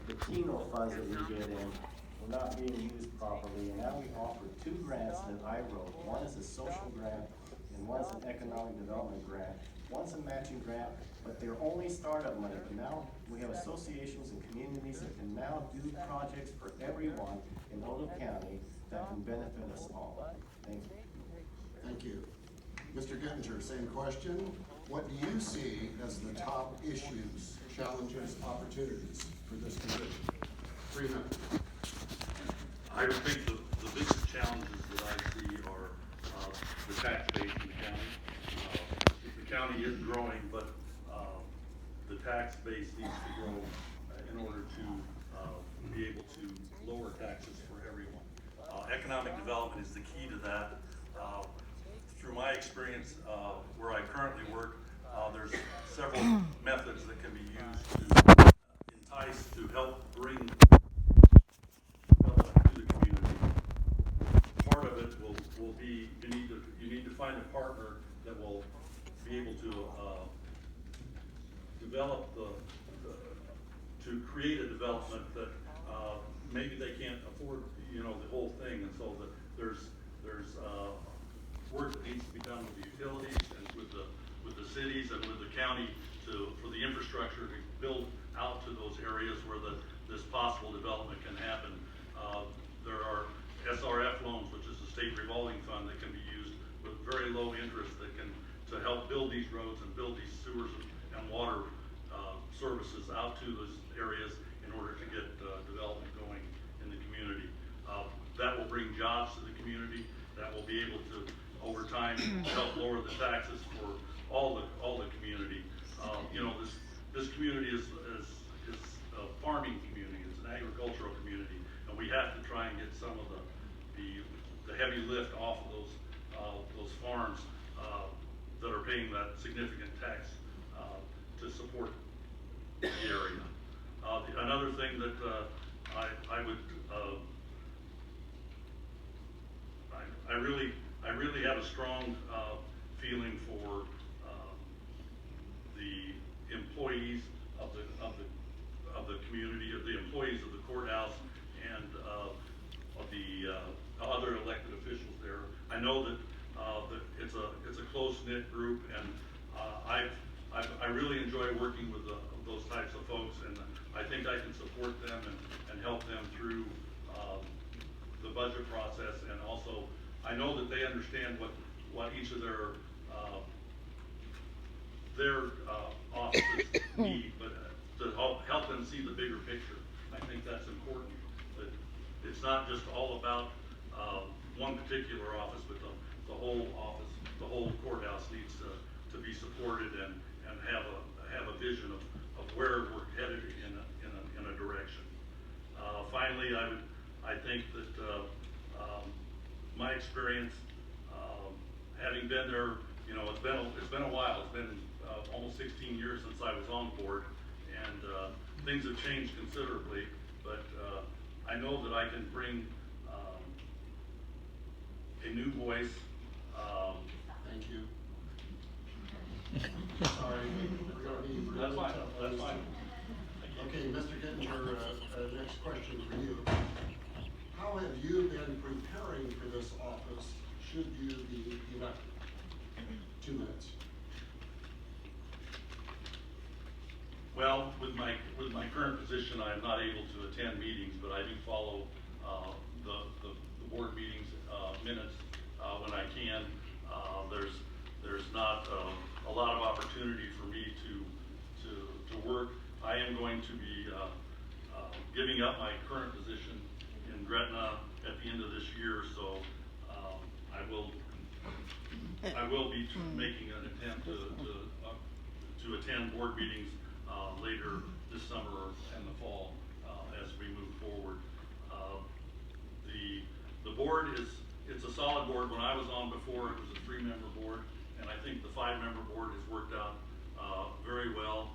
the Keno funds that we get in were not being used properly, and now we offer 2 grants that I wrote. One is a social grant, and one's an economic development grant. One's a matching grant, but they're only startup money. But now we have associations and communities that can now do projects for everyone in Ogle County that can benefit us all. Thank you. Thank you. Mr. Gettinger, same question. What do you see as the top issues, challenges, opportunities for this division? 3 minutes. I would think the biggest challenges that I see are the tax base in the county. The county is growing, but the tax base needs to grow in order to be able to lower taxes for everyone. Economic development is the key to that. Through my experience where I currently work, there's several methods that can be used to entice, to help bring development to the community. Part of it will be you need to find a partner that will be able to develop to create a development that maybe they can't afford, the whole thing, and so there's work that needs to be done with the utilities and with the cities and with the county for the infrastructure to build out to those areas where this possible development can happen. There are SRF loans, which is a state revolving fund that can be used with very low interest to help build these roads and build these sewers and water services out to those areas in order to get development going in the community. That will bring jobs to the community. That will be able to, over time, help lower the taxes for all the community. This community is a farming community. It's an agricultural community, and we have to try and get some of the heavy lift off of those farms that are paying that significant tax to support the area. Another thing that I really have a strong feeling for the employees of the community, of the employees of the courthouse, and of the other elected officials there. I know that it's a close-knit group, and I really enjoy working with those types of folks, and I think I can support them and help them through the budget process, and also I know that they understand what each of their offices need, but to help them see the bigger picture. I think that's important. That it's not just all about one particular office, but the whole office, the whole courthouse needs to be supported and have a vision of where we're headed in a direction. Finally, I think that my experience, having been there, it's been a while. It's been almost 16 years since I was on board, and things have changed considerably. But I know that I can bring a new voice. Thank you. Sorry, we're going to be really tough. That's fine. Okay, Mr. Gettinger, next question for you. How have you been preparing for this office should you be elected? 2 minutes. Well, with my current position, I am not able to attend meetings, but I do follow the board meetings minutes when I can. There's not a lot of opportunity for me to work. I am going to be giving up my current position in Gretna at the end of this year, so I will be making an attempt to attend board meetings later this summer and the fall as we move forward. The board it's a solid board. When I was on before, it was a 3-member board, and I think the 5-member board has worked out very well.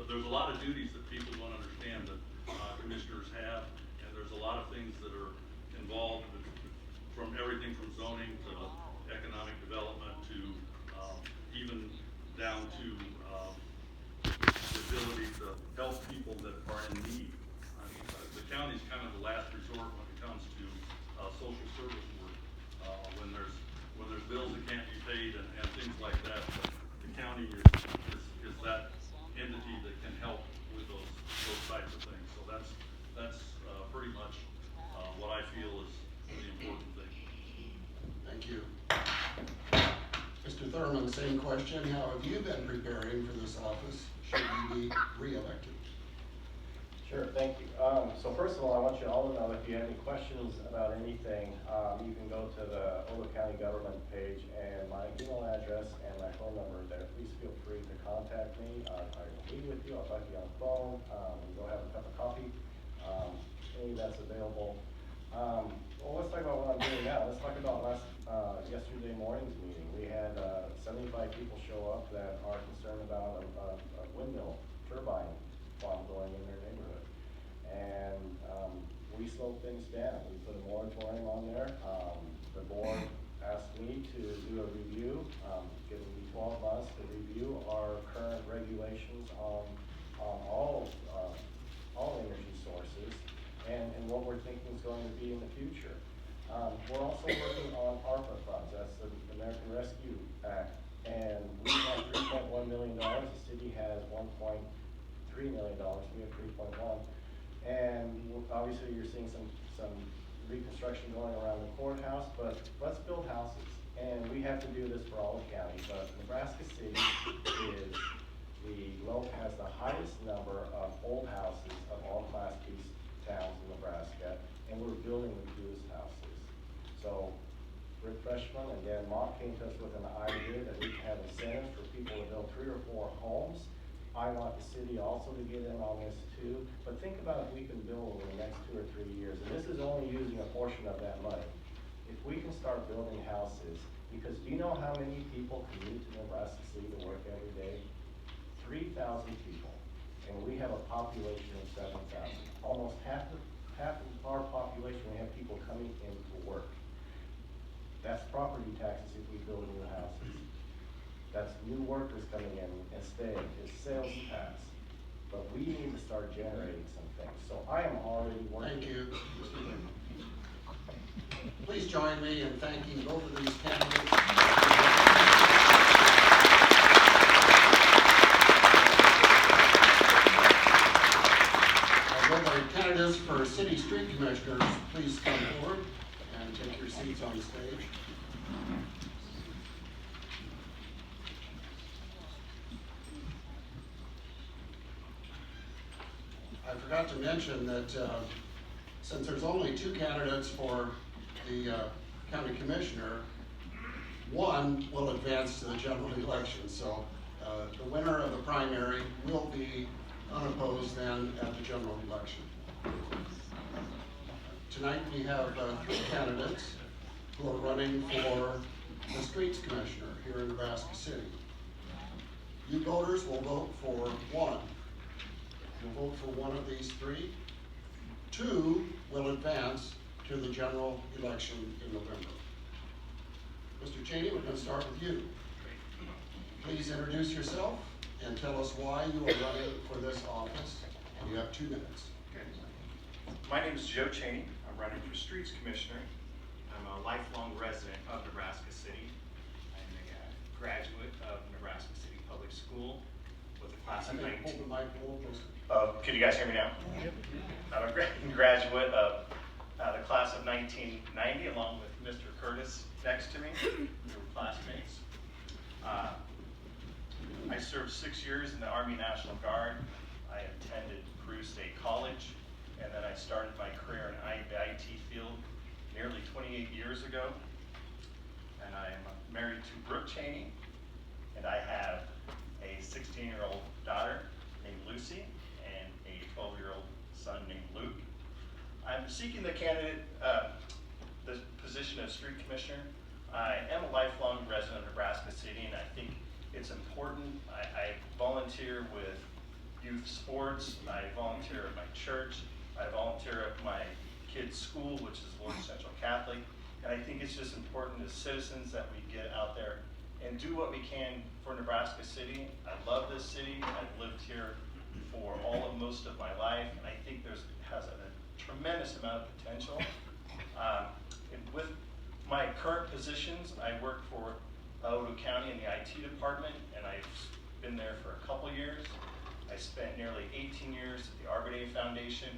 There's a lot of duties that people don't understand that commissioners have, and there's a lot of things that are involved from everything from zoning to economic development to even down to the ability to help people that are in need. The county's kind of the last resort when it comes to social service work. When there's bills that can't be paid and things like that, the county is that entity that can help with those types of things. So that's pretty much what I feel is the important thing. Thank you. Mr. Thurman, same question. How have you been preparing for this office should you be re-elected? Sure, thank you. So first of all, I want you all to know if you have any questions about anything, you can go to the Ogle County government page and my email address and my phone number are there. Please feel free to contact me. I will meet with you. I'll talk to you on the phone. Go have a cup of coffee. Any that's available. Well, let's talk about what I'm doing now. Let's talk about yesterday morning's meeting. We had 75 people show up that are concerned about a windmill turbine farm going in their neighborhood. And we slowed things down. We put a moratorium on there. The board asked me to do a review, giving me 12 months to review our current regulations on all energy sources and what we're thinking is going to be in the future. We're also working on ARPA funds. That's the American Rescue Act. And we have $3.1 million. The city has $1.3 million. We have 3.1. And obviously you're seeing some reconstruction going around the courthouse, but let's build houses. And we have to do this for all the counties, but Nebraska City has the highest number of old houses of all Class B towns in Nebraska, and we're building the newest houses. So Rick Freshman and Dan Mock came to us with an idea that we have incentives for people to build 3 or 4 homes. I want the city also to get in on this too, but think about if we can build over the next 2 or 3 years, and this is only using a portion of that money. If we can start building houses, because do you know how many people commute to Nebraska City to work every day? 3,000 people, and we have a population of 7,000. Almost half of our population, we have people coming in to work. That's property taxes if we build new houses. That's new workers coming in and staying. It's sales tax. But we need to start generating some things. So I am already working. Thank you. Please join me in thanking both of these candidates. Will the candidates for City Street Commissioners please come forward and take your seats on the stage. I forgot to mention that since there's only 2 candidates for the county commissioner, one will advance to the general election. So the winner of the primary will be unopposed then at the general election. Tonight we have 3 candidates who are running for the streets commissioner here in Nebraska City. You voters will vote for one. You'll vote for one of these 3. 2 will advance to the general election in November. Mr. Cheney, we're going to start with you. Please introduce yourself and tell us why you are running for this office. You have 2 minutes. Okay. My name is Joe Cheney. I'm running for Streets Commissioner. I'm a lifelong resident of Nebraska City. I'm a graduate of Nebraska City Public School with a class of 19. Hold the mic a little closer. Can you guys hear me now? Yep. I'm a graduate of the class of 1990, along with Mr. Curtis next to me. We were classmates. I served 6 years in the Army National Guard. I attended Peru State College, and then I started my career in the IT field nearly 28 years ago. And I am married to Brooke Cheney, and I have a 16-year-old daughter named Lucy and a 12-year-old son named Luke. I'm seeking the position of street commissioner. I am a lifelong resident of Nebraska City, and I think it's important. I volunteer with youth sports. I volunteer at my church. I volunteer at my kids' school, which is Lord Central Catholic. And I think it's just important as citizens that we get out there and do what we can for Nebraska City. I love this city. I've lived here for most of my life, and I think has a tremendous amount of potential. And with my current positions, I work for Odo County in the IT department, and I've been there for a couple years. I spent nearly 18 years at the Arbor Day Foundation.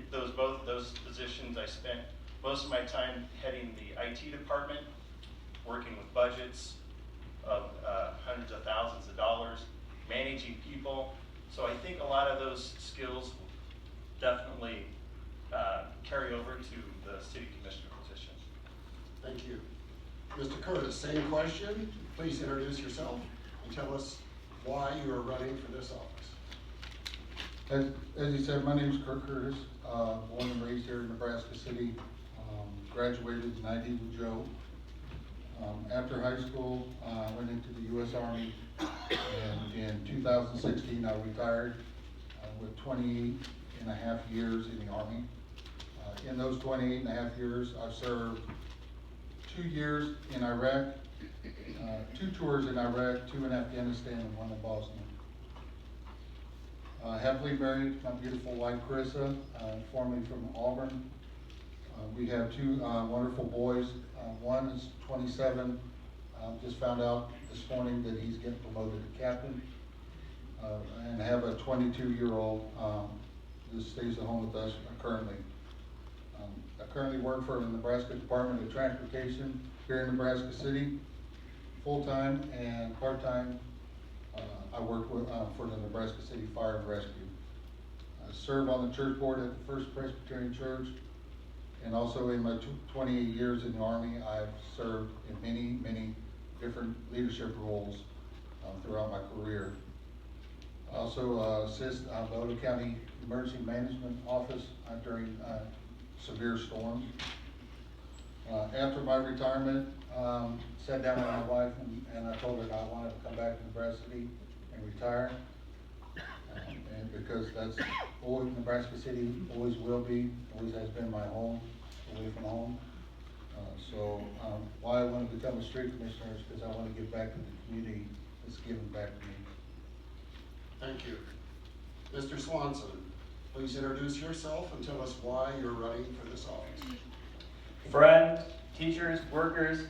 Both of those positions, I spent most of my time heading the IT department, working with budgets of hundreds of thousands of dollars, managing people. So I think a lot of those skills will definitely carry over to the city commissioner position. Thank you. Mr. Curtis, same question. Please introduce yourself and tell us why you are running for this office. As you said, my name is Kirk Curtis, born and raised here in Nebraska City, graduated in ID with Joe. After high school, I went into the U.S. Army, and in 2016 I retired with 28 and a half years in the Army. In those 28 and a half years, I've served 2 years in Iraq, 2 tours in Iraq, 2 in Afghanistan, and 1 in Bosnia. Happily married to my beautiful wife, Carissa, formerly from Auburn. We have 2 wonderful boys. One is 27, just found out this morning that he's getting promoted to captain. And I have a 22-year-old that stays at home with us currently. I currently work for the Nebraska Department of Transportation here in Nebraska City, full-time and part-time. I work for the Nebraska City Fire and Rescue. I serve on the church board at the First Presbyterian Church, and also in my 28 years in the Army, I've served in many, many different leadership roles throughout my career. I also assist the Odo County Emergency Management Office during severe storms. After my retirement, sat down with my wife and I told her that I wanted to come back to Nebraska City and retire. And because that's always Nebraska City, always will be, always has been my home, away from home. So why I want to become a street commissioner is because I want to give back to the community that's given back to me. Thank you. Mr. Swanson, please introduce yourself and tell us why you're running for this office. Friends, teachers, workers,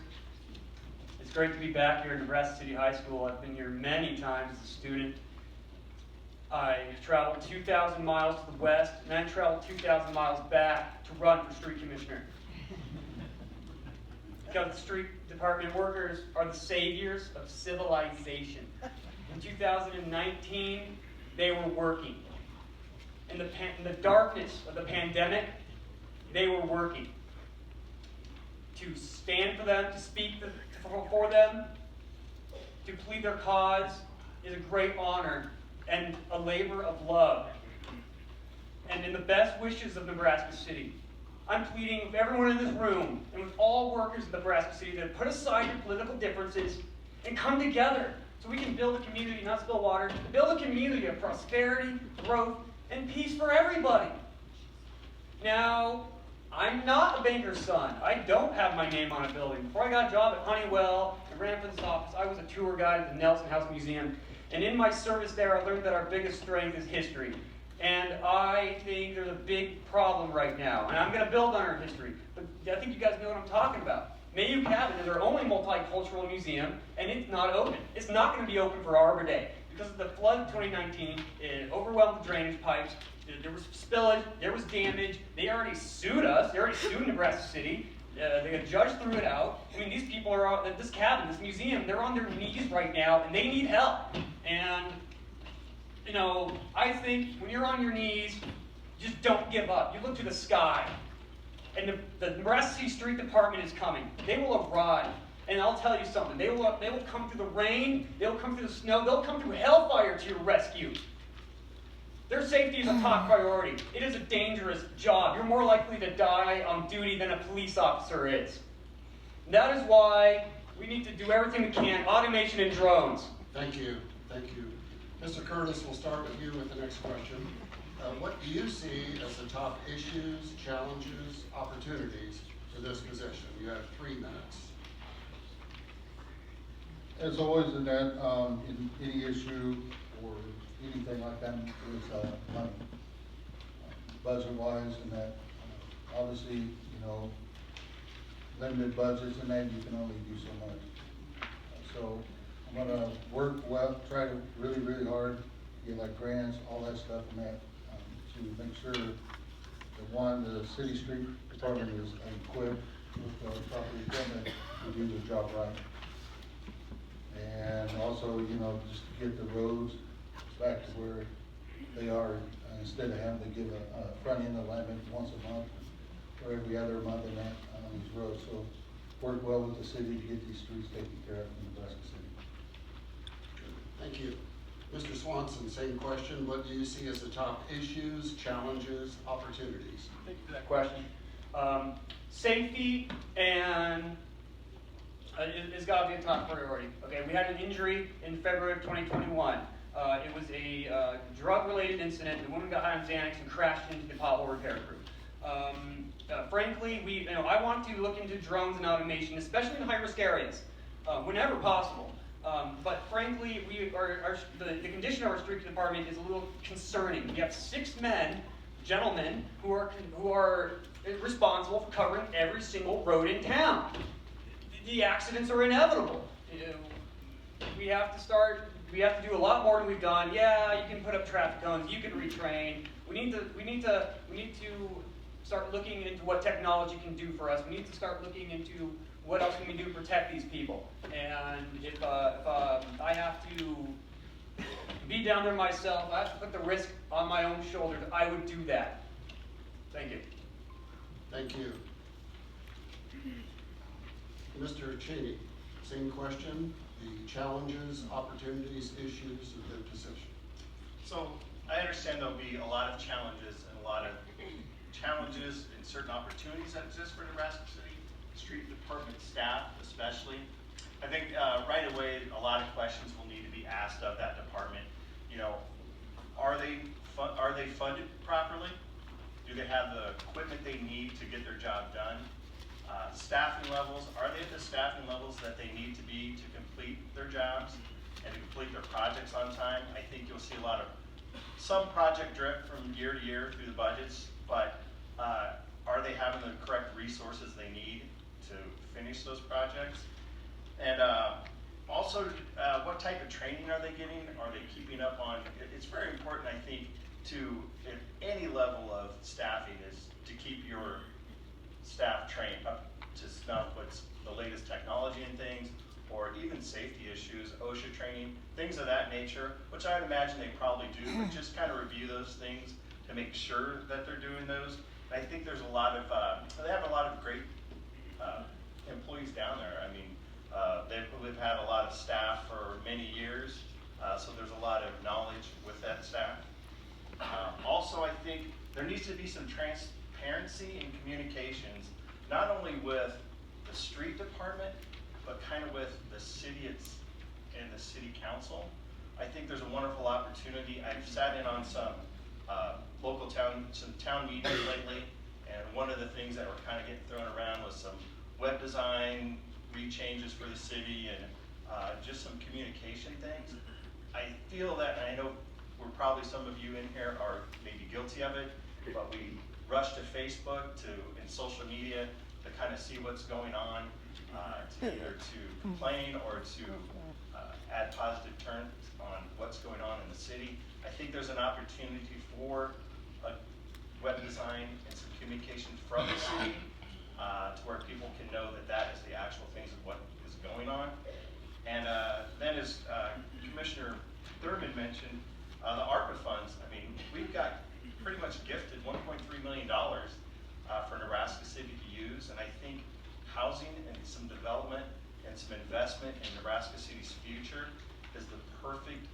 it's great to be back here at Nebraska City High School. I've been here many times as a student. I traveled 2,000 miles to the west, and I traveled 2,000 miles back to run for street commissioner. Because the street department workers are the saviors of civilization. In 2019, they were working. In the darkness of the pandemic, they were working. To stand for them, to speak for them, to plead their cause is a great honor and a labor of love. And in the best wishes of Nebraska City, I'm pleading with everyone in this room and with all workers in Nebraska City to put aside your political differences and come together so we can build a community, not spill water, build a community of prosperity, growth, and peace for everybody. Now, I'm not a banker's son. I don't have my name on a building. Before I got a job at Honeywell and ran for this office, I was a tour guide at the Nelson House Museum. And in my service there, I learned that our biggest strength is history. And I think there's a big problem right now. And I'm going to build on our history. But I think you guys know what I'm talking about. Mayhew Cabin is our only multicultural museum, and it's not open. It's not going to be open for Arbor Day. Because of the flood of 2019, it overwhelmed the drainage pipes. There was spillage. There was damage. They already sued us. They already sued Nebraska City. The judge threw it out. I mean, these people are out, this cabin, this museum, they're on their knees right now, and they need help. And, you know, I think when you're on your knees, just don't give up. You look to the sky. And the Nebraska City Street Department is coming. They will arrive. And I'll tell you something. They will come through the rain. They'll come through the snow. They'll come through hellfire to your rescue. Their safety is a top priority. It is a dangerous job. You're more likely to die on duty than a police officer is. And that is why we need to do everything we can. Automation and drones. Thank you. Thank you. Mr. Curtis, we'll start with you with the next question. What do you see as the top issues, challenges, opportunities for this position? You have 3 minutes. As always, Annette, in any issue or any anything like that with money. Budget-wise and that, obviously, you know, limited budgets and that, you can only do so much. So I'm gonna work well, try to really, really hard, get like grants, all that stuff and that, to make sure that the city street department is equipped with the proper equipment to do the job right. And also, you know, just to get the roads back to where they are, instead of having to give a front end alignment once a month or every other month and that on these roads. So work well with the city to get these streets taken care of in Nebraska City. Thank you. Mr. Swanson, same question. What do you see as the top issues, challenges, opportunities? Thank you for that question. Safety and it's got to be a top priority. Okay, we had an injury in February of 2021. It was a drug-related incident. The woman got high on Xanax and crashed into the pothole repair crew. Frankly, I want to look into drones and automation, especially in high-risk areas, whenever possible. But frankly, the condition of our street department is a little concerning. We have 6 gentlemen, who are responsible for covering every single road in town. The accidents are inevitable. We have to do a lot more than we've done. Yeah, you can put up traffic cones, you can retrain. We need to start looking into what technology can do for us. We need to start looking into what else can we do to protect these people. And if I have to be down there myself, I have to put the risk on my own shoulders, I would do that. Thank you. Thank you. Mr. Cheney, same question. The challenges, opportunities, issues of their position. So I understand there'll be a lot of challenges and a lot of challenges and certain opportunities that exist for Nebraska City Street Department staff, especially. I think right away a lot of questions will need to be asked of that department. You know, are they funded properly? Do they have the equipment they need to get their job done? Staffing levels, are they at the staffing levels that they need to be to complete their jobs and to complete their projects on time? I think you'll see some project drift from year to year through the budgets, but are they having the correct resources they need to finish those projects? And also, what type of training are they getting? Are they keeping up on, it's very important, I think, at any level of staffing is to keep your staff trained up to snuff what's the latest technology and things, or even safety issues, OSHA training, things of that nature, which I would imagine they probably do, but just kind of review those things to make sure that they're doing those. And I think there's a lot of, they have a lot of great employees down there. I mean, we've had a lot of staff for many years, so there's a lot of knowledge with that staff. Also, I think there needs to be some transparency in communications, not only with the street department, but kind of with the city and the city council. I think there's a wonderful opportunity. I've sat in on some town meetings lately, and one of the things that were kind of getting thrown around was some web design changes for the city and just some communication things. I feel that, and I know probably some of you in here are maybe guilty of it, but we rush to Facebook and social media to kind of see what's going on, to either to complain or to add positive turns on what's going on in the city. I think there's an opportunity for a web design and some communication from the city to where people can know that is the actual things of what is going on. And then as Commissioner Thurman mentioned, the ARPA funds, I mean, we've got pretty much gifted $1.3 million for Nebraska City to use, and I think housing and some development and some investment in Nebraska City's future is the perfect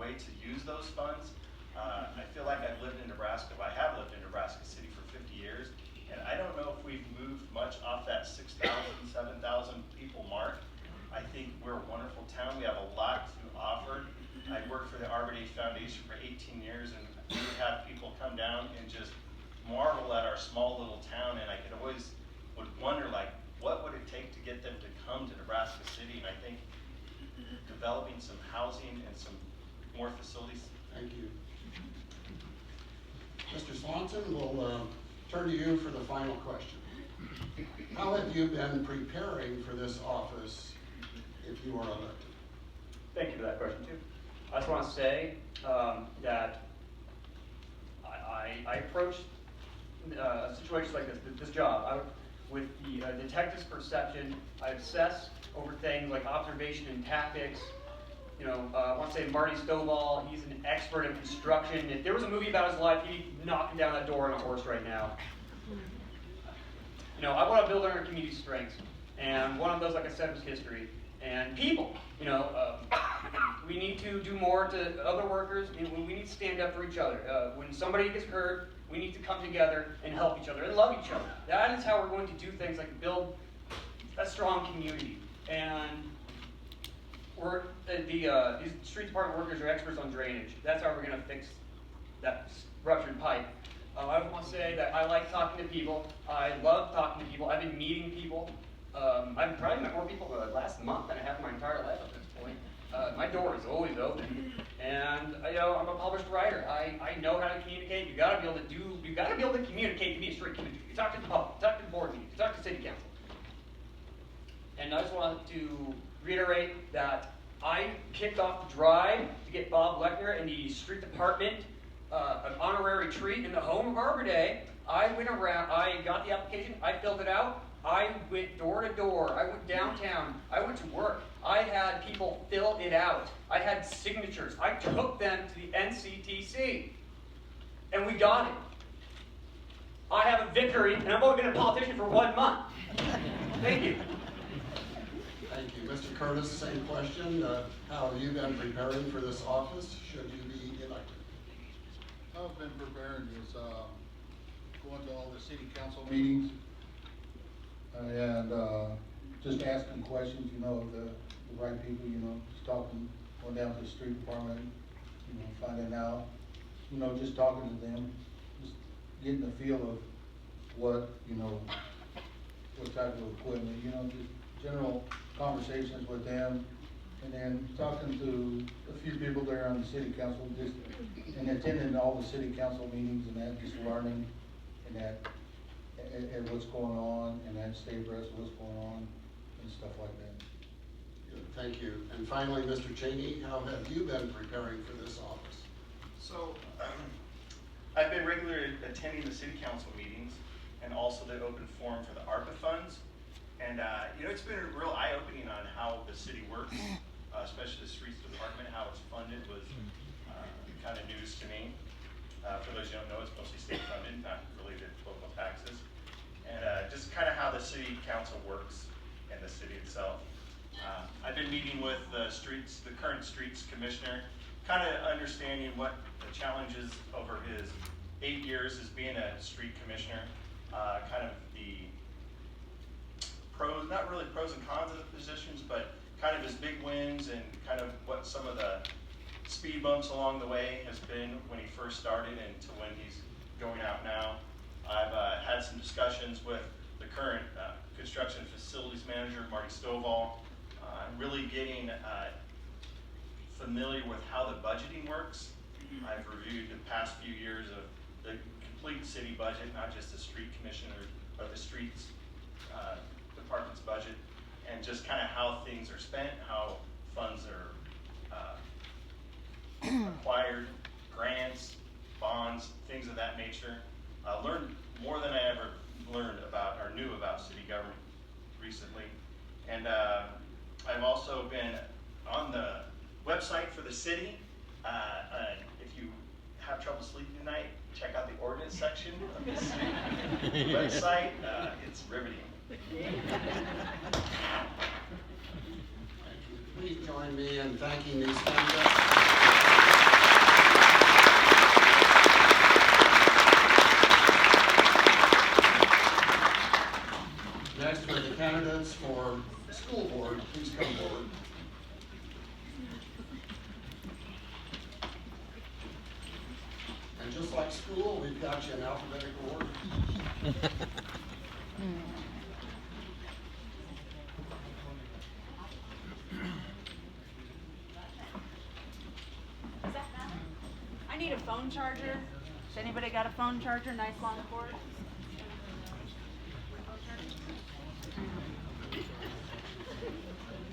way to use those funds. I feel like I've lived in Nebraska, but I have lived in Nebraska City for 50 years, and I don't know if we've moved much off that 6,000, 7,000 people mark. I think we're a wonderful town. We have a lot to offer. I worked for the Arbor Day Foundation for 18 years, and we would have people come down and just marvel at our small little town, and I would wonder, like, what would it take to get them to come to Nebraska City? And I think developing some housing and some more facilities. Thank you. Mr. Swanson, we'll turn to you for the final question. How have you been preparing for this office if you are elected? Thank you for that question, too. I just want to say that I approached a situation like this job, with the detective's perception. I obsess over things like observation and tactics. I want to say Marty Stovall, he's an expert in construction. If there was a movie about his life, he'd be knocking down that door on a horse right now. I want to build on our community strengths. And one of those, like I said, was history. And people, we need to do more to other workers. We need to stand up for each other. When somebody gets hurt, we need to come together and help each other and love each other. That is how we're going to do things like build a strong community. And these street department workers are experts on drainage. That's how we're going to fix that ruptured pipe. I want to say that I like talking to people. I love talking to people. I've been meeting people. I've probably met more people last month than I have in my entire life at this point. My door is always open, and I'm a published writer. I know how to communicate. You got to be able to communicate to be a street communicator. You talk to the public, you talk to the board meetings, you talk to city council. And I just wanted to reiterate that I kicked off the drive to get Bob Lechner and the street department an honorary treat in the home of Arbor Day. I went around, I got the application, I filled it out, I went door to door, I went downtown, I went to work, I had people fill it out, I had signatures, I took them to the NCTC, and we got it. I have a victory, and I've only been a politician for 1 month. Thank you. Thank you. Mr. Curtis, same question. How have you been preparing for this office should you be elected? I've been preparing is going to all the city council meetings and just asking questions, of the right people, just talking, going down to the street department, finding out, just talking to them, just getting the feel of what, what type of equipment, just general conversations with them, and then talking to a few people there on the city council, just and attending all the city council meetings and that, just learning and that and what's going on, and then stay abreast of what's going on and stuff like that. Good, thank you. And finally, Mr. Cheney, how have you been preparing for this office? So, I've been regularly attending the city council meetings and also the open forum for the ARPA funds. And, it's been a real eye-opening on how the city works, especially the streets department, how it's funded was kind of news to me. For those who don't know, it's mostly state funded, not related to local taxes. And just kind of how the city council works and the city itself. I've been meeting with the current streets commissioner, kind of understanding what the challenges over his 8 years as being a street commissioner, kind of the pros, not really pros and cons of the positions, but kind of his big wins and kind of what some of the speed bumps along the way has been when he first started and to when he's going out now. I've had some discussions with the current construction facilities manager, Marty Stovall. I'm really getting familiar with how the budgeting works. I've reviewed the past few years of the complete city budget, not just the street commissioner, but the streets department's budget, and just kind of how things are spent, how funds are acquired, grants, bonds, things of that nature. Learned more than I ever learned about or knew about city government recently. And I've also been on the website for the city. If you have trouble sleeping tonight, check out the ordinance section of the city website. It's riveting. Please join me in thanking these candidates. Next are the candidates for the school board. Please come forward. And just like school, we've got you in alphabetical order. Is that need a phone charger. Has anybody got a phone charger? Nice long cord.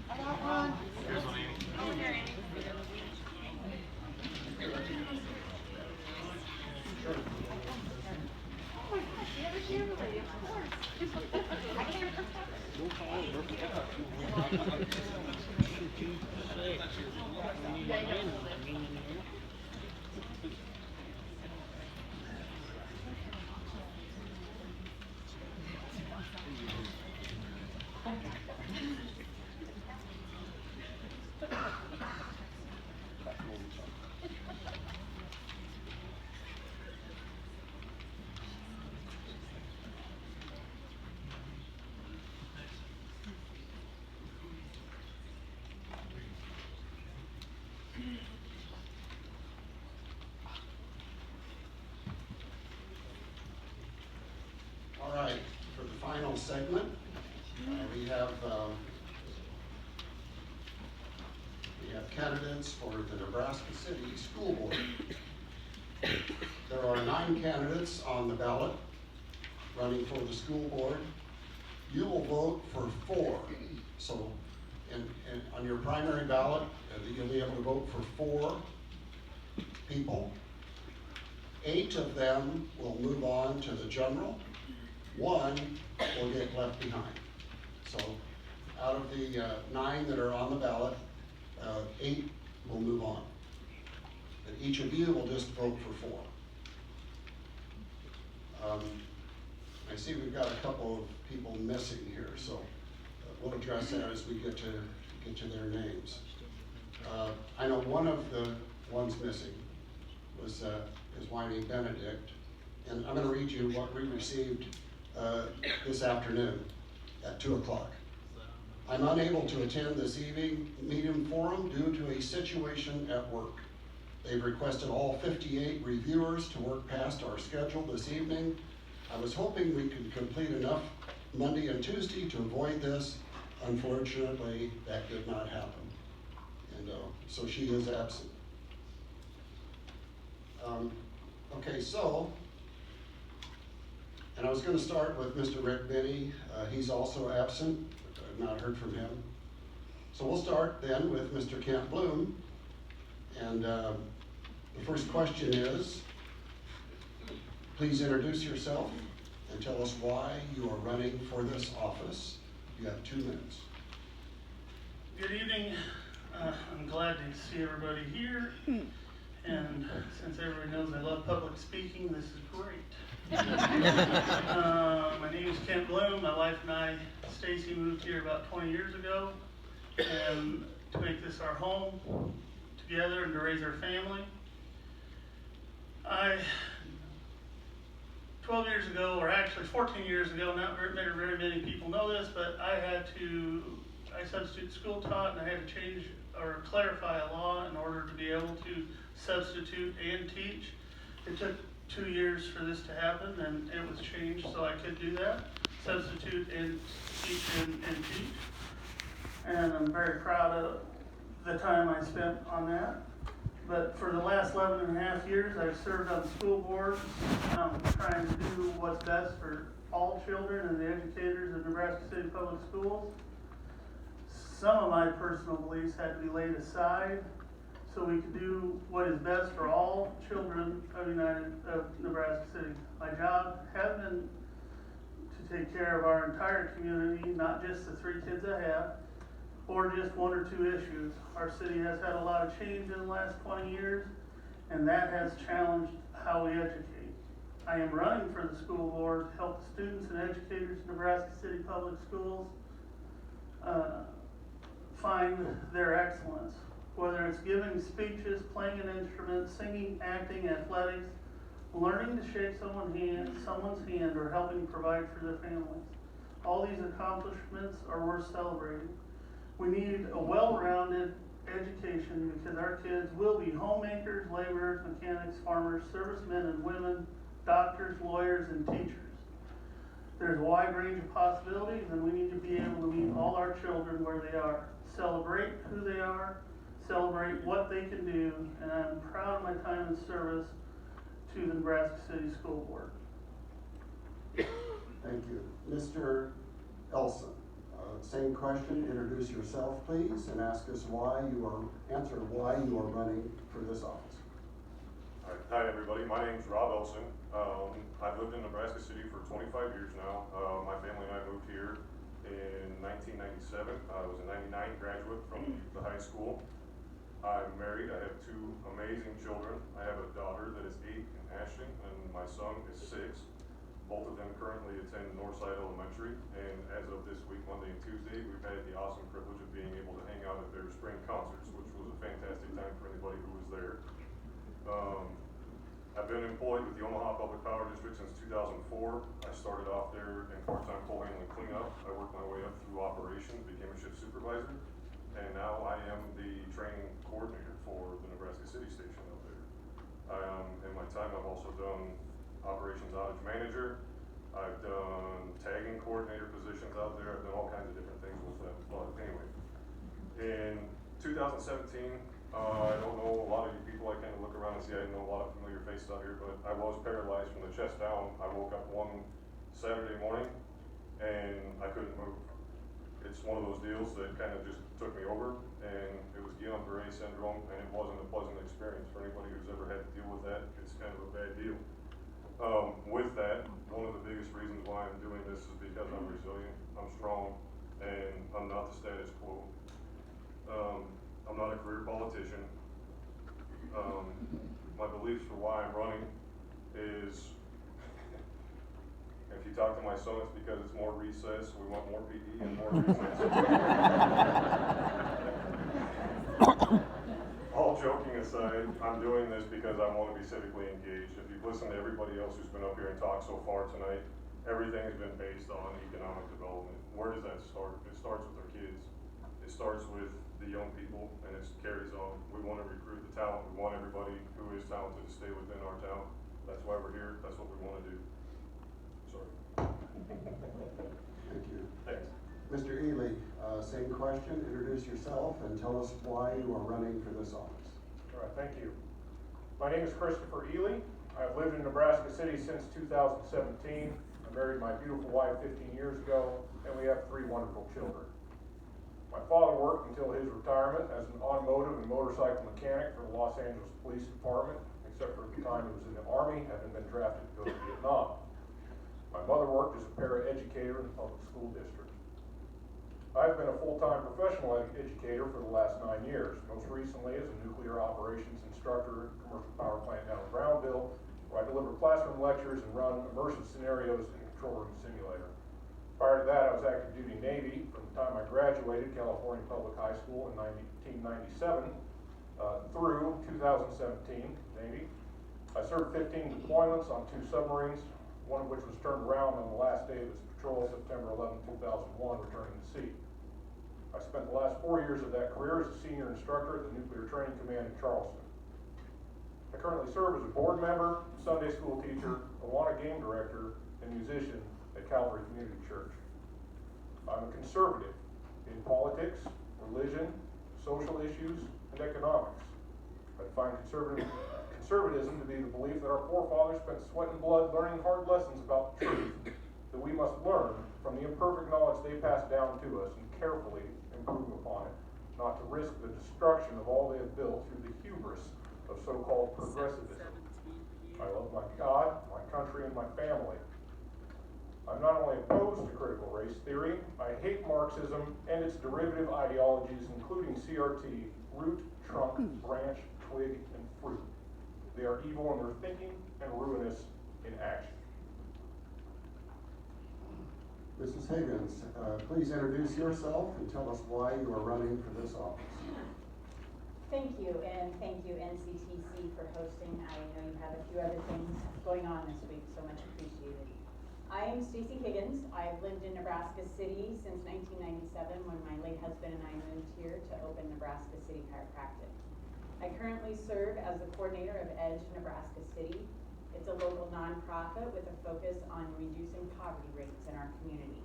I got one. Here's one, Amy. Over here, Amy. Oh my gosh, you have a camera lady, of course. I can't All right, for the final segment, we have candidates for the Nebraska City School Board. There are 9 candidates on the ballot running for the school board. You will vote for 4. So, on your primary ballot, you'll be able to vote for 4 people. 8 of them will move on to the general. 1 will get left behind. So out of the 9 that are on the ballot, 8 will move on. But each of you will just vote for 4. I see we've got a couple of people missing here, so we'll address that as we get to their names. I know one of the ones missing was is Winnie Benedict, and I'm going to read you what we received this afternoon at 2 o'clock. I'm unable to attend this evening medium forum due to a situation at work. They've requested all 58 reviewers to work past our schedule this evening. I was hoping we could complete enough Monday and Tuesday to avoid this. Unfortunately, that did not happen. And so she is absent. Okay, so, and I was going to start with Mr. Rick Benny. He's also absent. I've not heard from him. So we'll start then with Mr. Kent Bloom. And the first question is, please introduce yourself and tell us why you are running for this office. You have 2 minutes. Good evening. I'm glad to see everybody here. And since everybody knows I love public speaking, this is great. My name is Kent Bloom. My wife and I, Stacy, moved here about 20 years ago, and to make this our home together and to raise our family. 12 years ago, or actually 14 years ago, not very many people know this, but I substitute school taught, and I had to change or clarify a law in order to be able to substitute and teach. It took 2 years for this to happen, and it was changed so I could do that, substitute and teach and teach. And I'm very proud of the time I spent on that. But for the last 11 and a half years, I've served on the school board, trying to do what's best for all children and the educators of Nebraska City Public Schools. Some of my personal beliefs had to be laid aside so we could do what is best for all children of Nebraska City. My job has been to take care of our entire community, not just the 3 kids I have, or just 1 or 2 issues. Our city has had a lot of change in the last 20 years, and that has challenged how we educate. I am running for the school board to help the students and educators of Nebraska City Public Schools find their excellence, whether it's giving speeches, playing an instrument, singing, acting, athletics, learning to shake someone's hand, or helping provide for their families. All these accomplishments are worth celebrating. We need a well-rounded education because our kids will be homemakers, laborers, mechanics, farmers, servicemen and women, doctors, lawyers, and teachers. There's a wide range of possibilities, and we need to be able to meet all our children where they are, celebrate who they are, celebrate what they can do, and I'm proud of my time in service to the Nebraska City School Board. Thank you. Mr. Elson, same question, introduce yourself, please, and answer why you are running for this office. All right. Hi, everybody. My name's Rob Elson. I've lived in Nebraska City for 25 years now. My family and I moved here in 1997. I was a 99 graduate from the high school. I'm married. I have two amazing children. I have a daughter that is 8 in Ashton, and my son is 6. Both of them currently attend Northside Elementary, and as of this week, Monday and Tuesday, we've had the awesome privilege of being able to hang out at their spring concerts, which was a fantastic time for anybody who was there. I've been employed with the Omaha Public Power District since 2004. I started off there in part-time coal handling cleanup. I worked my way up through operations, became a shift supervisor, and now I am the training coordinator for the Nebraska City station up there. In my time, I've also done operations outage manager. I've done tagging coordinator positions out there. I've done all kinds of different things with them. But anyway, in 2017, I don't know a lot of you people. I kind of look around and see I know a lot of familiar faces out here, but I was paralyzed from the chest down. I woke up one Saturday morning and I couldn't move. It's one of those deals that kind of just took me over, and it was Guillain-Barré syndrome, and it wasn't a pleasant experience for anybody who's ever had to deal with that. It's kind of a bad deal. With that, one of the biggest reasons why I'm doing this is because I'm resilient, I'm strong, and I'm not the status quo. I'm not a career politician. My beliefs for why I'm running is, if you talk to my son, it's because it's more recess, we want more PE and more recess. All joking aside, I'm doing this because I want to be civically engaged. If you've listened to everybody else who's been up here and talked so far tonight, everything has been based on economic development. Where does that start? It starts with our kids. It starts with the young people, and it carries on. We want to recruit the talent. We want everybody who is talented to stay within our town. That's why we're here. That's what we want to do. Sorry. Thank you. Thanks. Mr. Ely, same question, introduce yourself and tell us why you are running for this office. All right, thank you. My name is Christopher Ely. I've lived in Nebraska City since 2017. I married my beautiful wife 15 years ago, and we have 3 wonderful children. My father worked until his retirement as an automotive and motorcycle mechanic for the Los Angeles Police Department, except for the time he was in the Army, having been drafted to go to Vietnam. My mother worked as a para-educator in the public school district. I've been a full-time professional educator for the last 9 years, most recently as a nuclear operations instructor at a commercial power plant down in Brownville, where I deliver classroom lectures and run immersive scenarios in a control room simulator. Prior to that, I was active duty Navy from the time I graduated California Public High School in 1997 through 2017 Navy. I served 15 deployments on 2 submarines, one of which was turned around on the last day of its patrol, September 11, 2001, returning to sea. I spent the last 4 years of that career as a senior instructor at the Nuclear Training Command in Charleston. I currently serve as a board member, Sunday school teacher, Awana game director, and musician at Calvary Community Church. I'm a conservative in politics, religion, social issues, and economics. I find conservatism to be the belief that our forefathers spent sweat and blood learning hard lessons about the truth that we must learn from the imperfect knowledge they passed down to us and carefully improve upon it, not to risk the destruction of all they have built through the hubris of so-called progressivism. I love my God, my country, and my family. I'm not only opposed to critical race theory, I hate Marxism and its derivative ideologies, including CRT, root, trunk, branch, twig, and fruit. They are evil in their thinking and ruinous in action. Mrs. Higgins, please introduce yourself and tell us why you are running for this office. Thank you, and thank you NCTC for hosting. I know you have a few other things going on this week, so much appreciated. I am Stacey Higgins. I've lived in Nebraska City since 1997 when my late husband and I moved here to open Nebraska City Chiropractic. I currently serve as the coordinator of EDGE Nebraska City. It's a local nonprofit with a focus on reducing poverty rates in our community.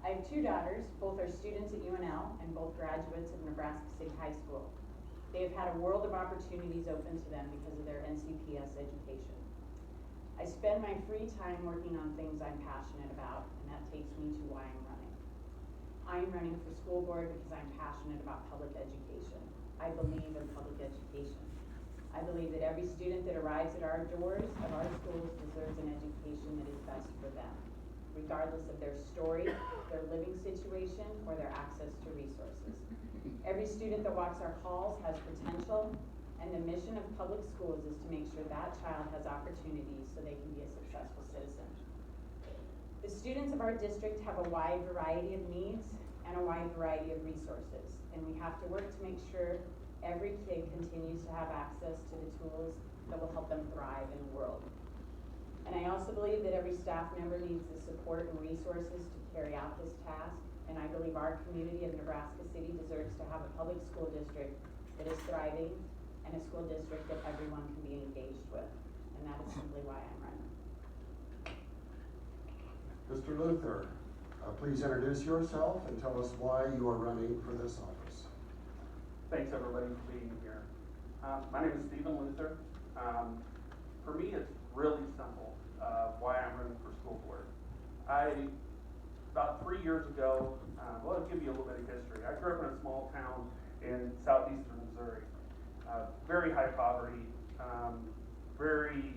I have 2 daughters, both are students at UNL and both graduates of Nebraska City High School. They have had a world of opportunities open to them because of their NCPS education. I spend my free time working on things I'm passionate about, and that takes me to why I'm running. I'm running for school board because I'm passionate about public education. I believe in public education. I believe that every student that arrives at our doors of our schools deserves an education that is best for them, regardless of their story, their living situation, or their access to resources. Every student that walks our halls has potential, and the mission of public schools is to make sure that child has opportunities so they can be a successful citizen. The students of our district have a wide variety of needs and a wide variety of resources, and we have to work to make sure every kid continues to have access to the tools that will help them thrive in the world. And I also believe that every staff member needs the support and resources to carry out this task, and I believe our community of Nebraska City deserves to have a public school district that is thriving and a school district that everyone can be engaged with, and that is simply why I'm running. Mr. Luther, please introduce yourself and tell us why you are running for this office. Thanks everybody for being here. My name is Stephen Luther. For me, it's really simple why I'm running for school board. About 3 years ago, well, I'll give you a little bit of history. I grew up in a small town in southeastern Missouri. Very high poverty, very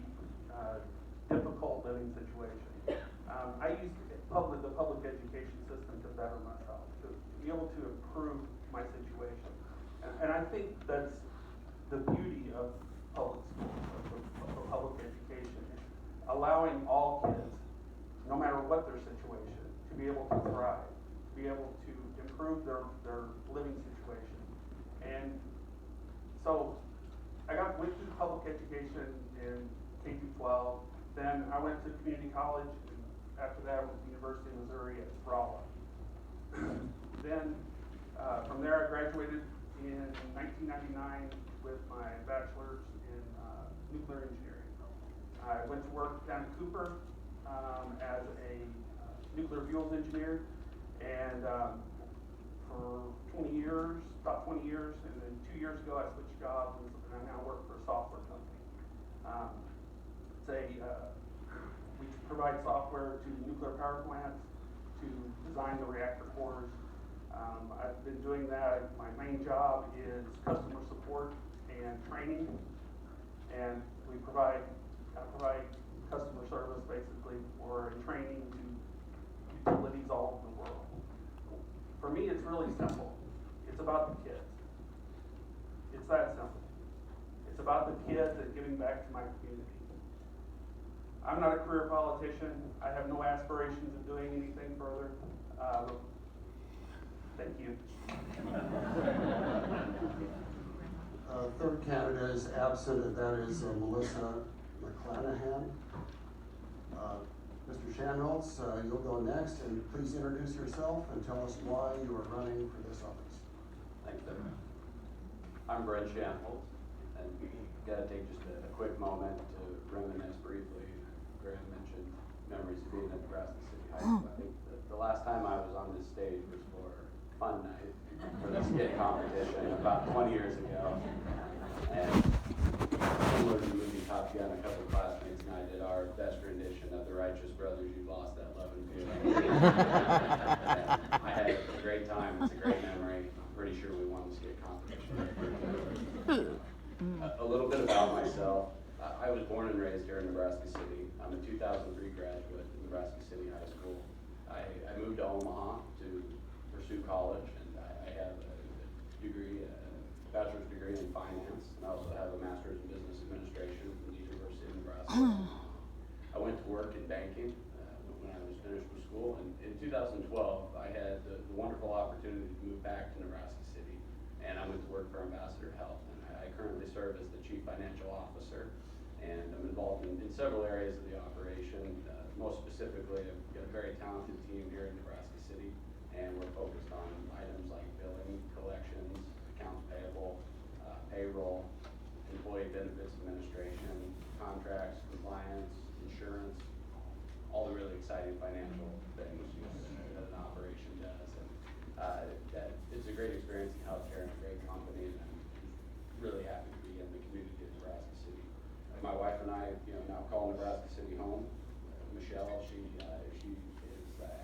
difficult living situation. I used the public education system to better myself, to be able to improve my situation. And I think that's the beauty of public schools, of public education, allowing all kids, no matter what their situation, to be able to thrive, to be able to improve their living situation. And so I went through public education in K-12, then I went to community college, and after that I went to University of Missouri at Rolla. Then from there I graduated in 1999 with my bachelor's in nuclear engineering. I went to work down at Cooper as a nuclear fuels engineer, and for 20 years, about 20 years, and then 2 years ago I switched jobs, and I now work for a software company. We provide software to nuclear power plants to design the reactor cores. I've been doing that. My main job is customer support and training, and I provide customer service basically or training to utilities all over the world. For me, it's really simple. It's about the kids. It's that simple. It's about the kids and giving back to my community. I'm not a career politician. I have no aspirations of doing anything further. Thank you. Third candidate is absent, and that is Melissa McClanahan. Mr. Shanholtz, you'll go next, and please introduce yourself and tell us why you are running for this office. Thanks, Doug. I'm Brent Shanholtz, and gotta take just a quick moment to reminisce briefly. Graham mentioned memories of being at Nebraska City High School. I think the last time I was on this stage was for Fun Night for the skit competition about 20 years ago. And similar to the movie Top Gun, a couple of classmates and I did our best rendition of the Righteous Brothers, You've Lost That Love and Feeling. I had a great time. It's a great memory. I'm pretty sure we won the skit competition. A little bit about myself. I was born and raised here in Nebraska City. I'm a 2003 graduate of Nebraska City High School. I moved to Omaha to pursue college, and I have a degree, a bachelor's degree in finance, and I also have a master's in business administration from the University of Nebraska. I went to work in banking when I was finished with school, and in 2012 I had the wonderful opportunity to move back to Nebraska City, and I went to work for Ambassador Health, and I currently serve as the Chief Financial Officer, and I'm involved in several areas of the operation. Most specifically, I've got a very talented team here in Nebraska City, and we're focused on items like billing, collections, accounts payable, payroll, employee benefits administration, contracts, compliance, insurance, all the really exciting financial things that an operation does. And that it's a great experience in healthcare and a great company, and I'm really happy to be in the community of Nebraska City. My wife and I, now call Nebraska City home. Michelle, she is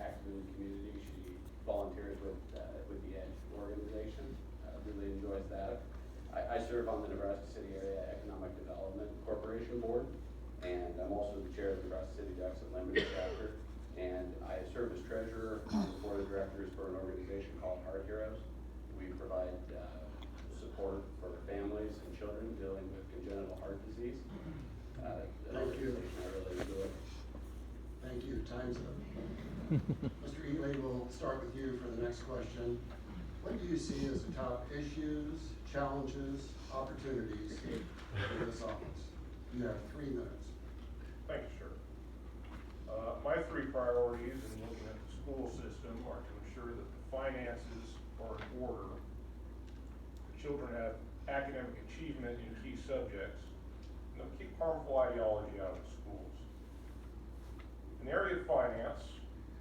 active in the community. She volunteers with the EDGE organization. Really enjoys that. I serve on the Nebraska City Area Economic Development Corporation Board, and I'm also the chair of the Nebraska City Ducks Unlimited chapter. And I serve as treasurer on the board of directors for an organization called Heart Heroes. We provide support for families and children dealing with congenital heart disease. Thank you. I really enjoy. Thank you. Time's up. Mr. Ely, we'll start with you for the next question. What do you see as the top issues, challenges, opportunities in this office? You have 3 minutes. Thank you, sir. My 3 priorities in looking at the school system are to ensure that the finances are in order, the children have academic achievement in key subjects, and to keep harmful ideology out of the schools. In the area of finance,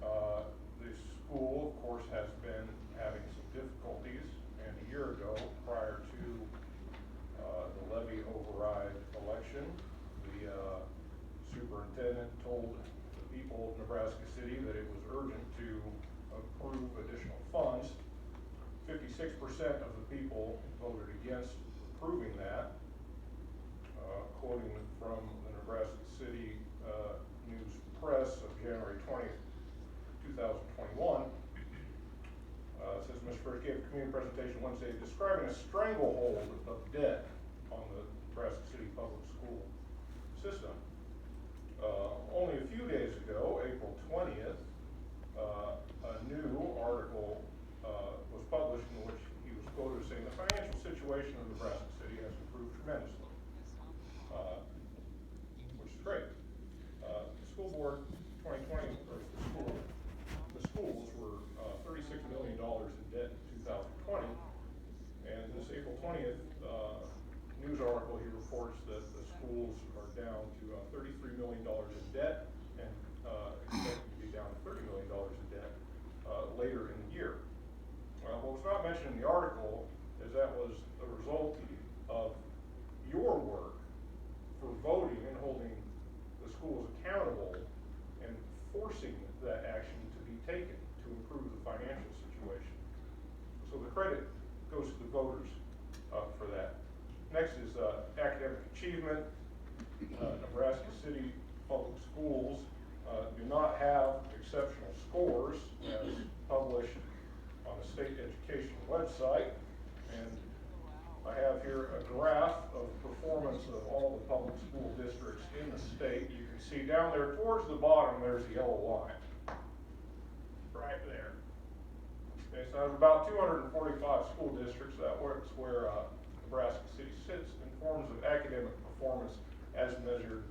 the school, of course, has been having some difficulties, and a year ago, prior to the levy override election, the superintendent told the people of Nebraska City that it was urgent to approve additional funds. 56% of the people voted against approving that. Quoting from the Nebraska City News Press of January 20th, 2021, it says, Mr. First gave a community presentation Wednesday describing a stranglehold of debt on the Nebraska City public school system. Only a few days ago, April 20th, a new article was published in which he was quoted as saying the financial situation of Nebraska City has improved tremendously, which is great. The school board 2020, or the schools were $36 million in debt in 2020, and this April 20th news article, he reports that the schools are down to $33 million in debt and expected to be down to $30 million in debt later in the year. What was not mentioned in the article is that was a result of your work for voting and holding the schools accountable and forcing that action to be taken to improve the financial situation. So the credit goes to the voters for that. Next is academic achievement. Nebraska City public schools do not have exceptional scores as published on the state education website. And I have here a graph of performance of all the public school districts in the state. You can see down there towards the bottom, there's the yellow line. Right there. Okay, so there's about 245 school districts. That's where Nebraska City sits in forms of academic performance as measured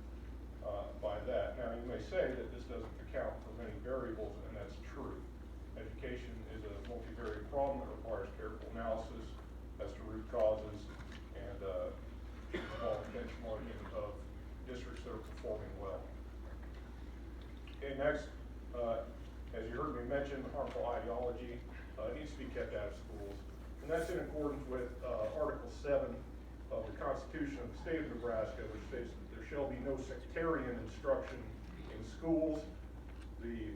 by that. Now, you may say that this doesn't account for many variables, and that's true. Education is a multivariate problem that requires careful analysis as to root causes and small benchmarking of districts that are performing well. Okay, next, as you heard me mention, harmful ideology needs to be kept out of schools, and that's in accordance with Article 7 of the Constitution of the State of Nebraska, which states that there shall be no sectarian instruction in schools. The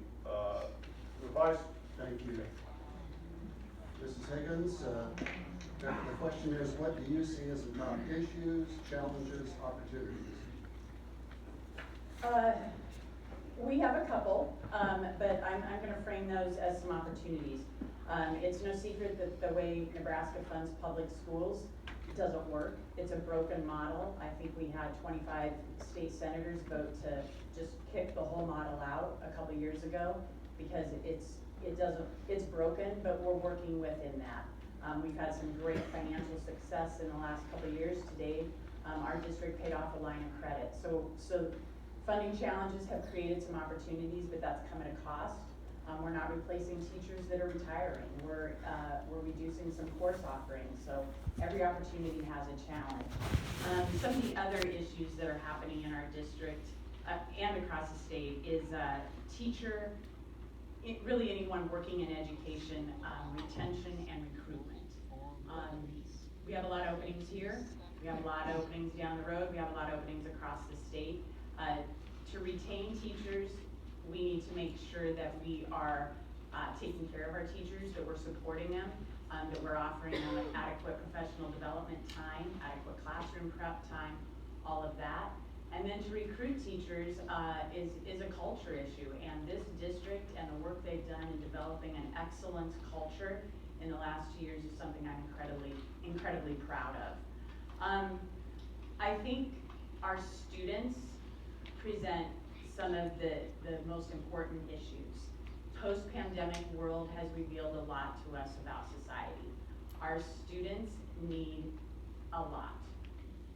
revised. Thank you. Mrs. Higgins, the question is, what do you see as the top issues, challenges, opportunities? We have a couple, but I'm going to frame those as some opportunities. It's no secret that the way Nebraska funds public schools doesn't work. It's a broken model. I think we had 25 state senators vote to just kick the whole model out a couple years ago because it's broken, but we're working within that. We've had some great financial success in the last couple years. Today, our district paid off a line of credit. So funding challenges have created some opportunities, but that's come at a cost. We're not replacing teachers that are retiring. We're reducing some course offerings. So every opportunity has a challenge. Some of the other issues that are happening in our district and across the state is really anyone working in education, retention and recruitment. We have a lot of openings here, we have a lot of openings down the road, we have a lot of openings across the state. To retain teachers, we need to make sure that we are taking care of our teachers, that we're supporting them, that we're offering them adequate professional development time, adequate classroom prep time, all of that. And then to recruit teachers is a culture issue, and this district and the work they've done in developing an excellent culture in the last 2 years is something I'm incredibly proud of. I think our students present some of the most important issues. Post-pandemic world has revealed a lot to us about society. Our students need a lot.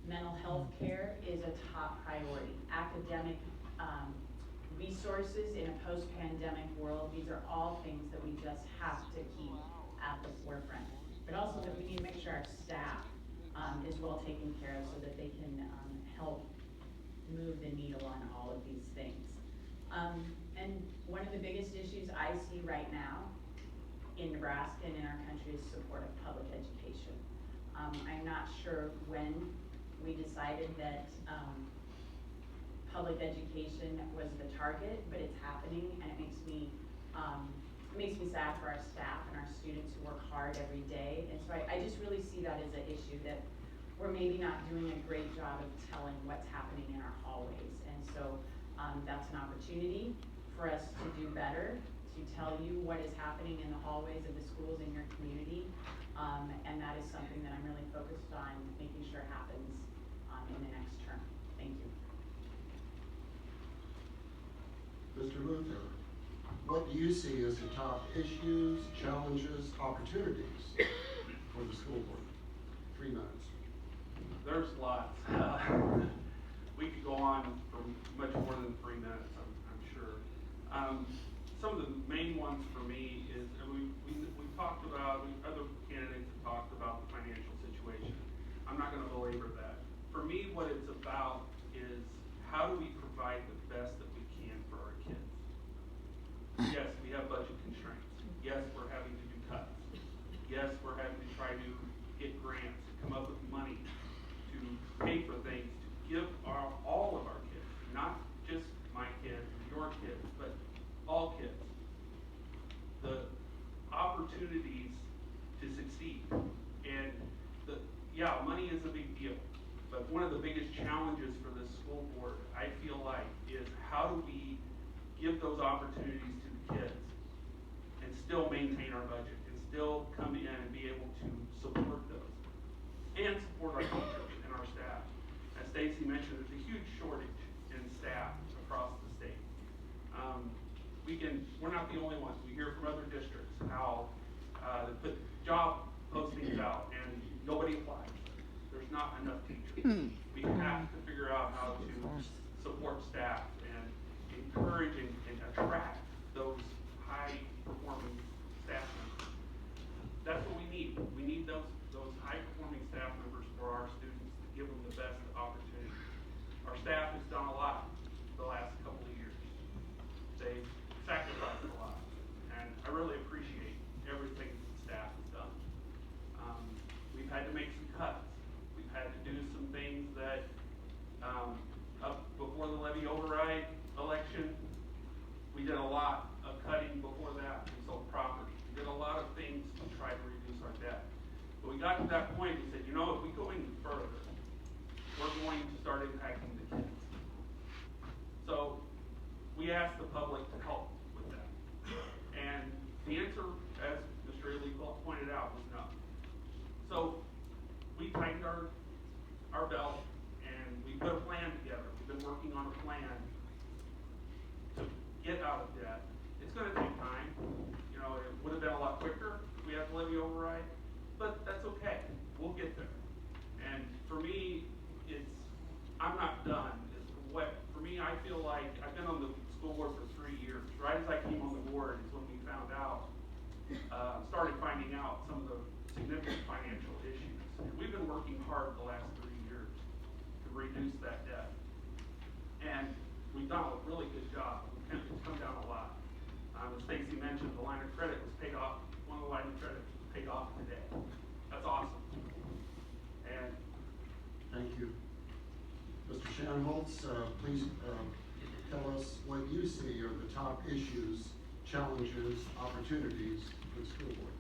Mental health care is a top priority. Academic resources in a post-pandemic world, these are all things that we just have to keep at the forefront. But also that we need to make sure our staff is well taken care of so that they can help move the needle on all of these things. And one of the biggest issues I see right now in Nebraska and in our country is support of public education. I'm not sure when we decided that public education was the target, but it's happening, and it makes me sad for our staff and our students who work hard every day. And so I just really see that as an issue that we're maybe not doing a great job of telling what's happening in our hallways. And so that's an opportunity for us to do better, to tell you what is happening in the hallways of the schools in your community. And that is something that I'm really focused on making sure happens in the next term. Thank you. Mr. Luther, what do you see as the top issues, challenges, opportunities for the school board? 3 minutes. There's lots. We could go on for much more than 3 minutes, I'm sure. Some of the main ones for me is, we talked about, other candidates have talked about the financial situation. I'm not going to belabor that. For me, what it's about is how do we provide the best that we can for our kids? Yes, we have budget constraints. Yes, we're having to do cuts. Yes, we're having to try to get grants, come up with money to pay for things, to give all of our kids, not just my kids or your kids, but all kids, the opportunities to succeed. And money is a big deal, but one of the biggest challenges for this school board, I feel like, is how do we give those opportunities to the kids and still maintain our budget and still come in and be able to support those and support our teachers and our staff. As Stacy mentioned, there's a huge shortage in staff across the state. We're not the only ones. We hear from other districts how they put job postings out and nobody applies. There's not enough teachers. We have to figure out how to support staff and encourage and attract those high-performing staff members. That's what we need. We need those high-performing staff members for our students to give them the best opportunity. Our staff has done a lot the last couple of years. They've sacrificed a lot, and I really appreciate everything the staff has done. We've had to make some cuts. We've had to do some things that, up before the levy override election, we did a lot of cutting before that. We sold property. We did a lot of things to try to reduce our debt. But we got to that point and said, if we go any further, we're going to start impacting the kids. So we asked the public to help with that. And the answer, as Mr. Ely pointed out, was no. So we tightened our belt and we put a plan together. We've been working on a plan to get out of debt. It's going to take time. It would have been a lot quicker if we had the levy override, but that's okay. We'll get there. And for me, I'm not done. For me, I feel like I've been on the school board for 3 years. Right as I came on the board is when we started finding out some of the significant financial issues. And we've been working hard the last 3 years to reduce that debt. And we've done a really good job. It's come down a lot. As Stacy mentioned, the line of credit was paid off. One of the line of credit was paid off today. That's awesome. Shanholz, please tell us what you see are the top issues, challenges, opportunities for the school board.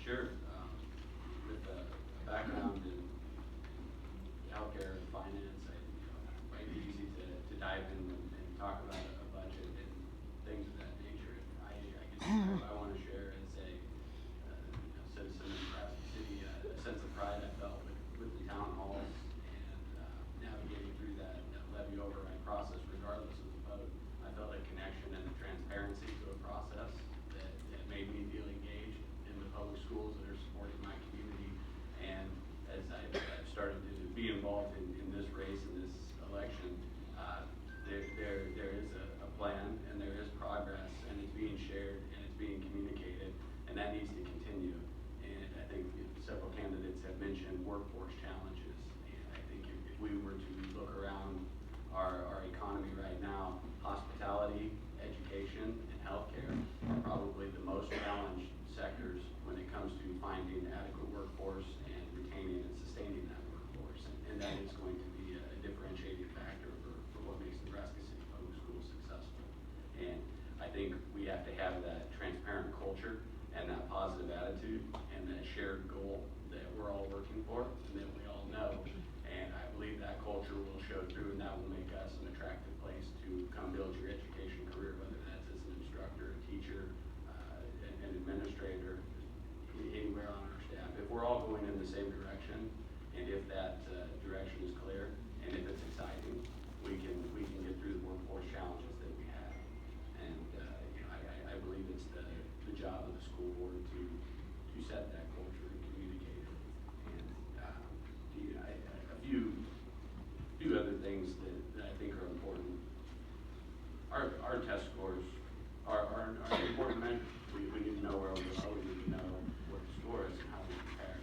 Sure. With a background in healthcare and finance, it might be easy to dive in and talk about a budget and things of that nature. I want to share as a citizen of Nebraska City a sense of pride I felt with the town halls and navigating through that levy override process, regardless of the vote. I felt a connection and a transparency to a process that made me feel engaged in the public schools that are supporting my community. And as I've started to be involved in this race, in this election, there is a plan and there is progress and it's being shared and it's being communicated, and that needs to continue. And I think several candidates have mentioned workforce challenges, and I think if we were to look around our economy right now, hospitality, education, and healthcare are probably the most challenged sectors when it comes to finding adequate workforce and retaining and sustaining that workforce. And that is going to be a differentiating factor for what makes Nebraska City Public Schools successful. And I think we have to have that transparent culture and that positive attitude and that shared goal that we're all working for and that we all know. And I believe that culture will show through, and that will make us an attractive place to come build your education career, whether that's as an instructor, a teacher, an administrator, anywhere on our staff. If we're all going in the same direction, and if that direction is clear, and if it's exciting, we can get through the workforce challenges that we have. And I believe it's the job of the school board to set that culture and communicate it. And a few other things that I think are important. Our test scores are an important measure. We need to know where we go. We need to know what the score is and how we compare.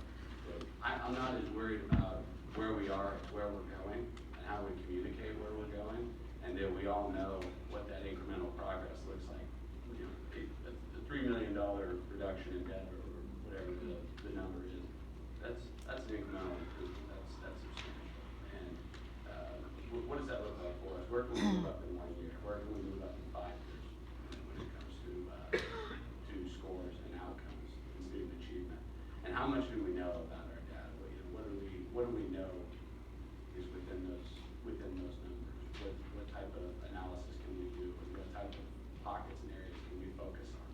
But I'm not as worried about where we are as where we're going and how we communicate where we're going, and that we all know what that incremental progress looks like. You know, the $3 million reduction in debt or whatever the number is, that's an incremental improvement. That's substantial. And what does that look like for us? Where can we move up in 1 year? Where can we move up in 5 years when it comes to scores and outcomes and student achievement? And how much do we know about our data? What do we know is within those numbers? What type of analysis can we do, and what type of pockets and areas can we focus on?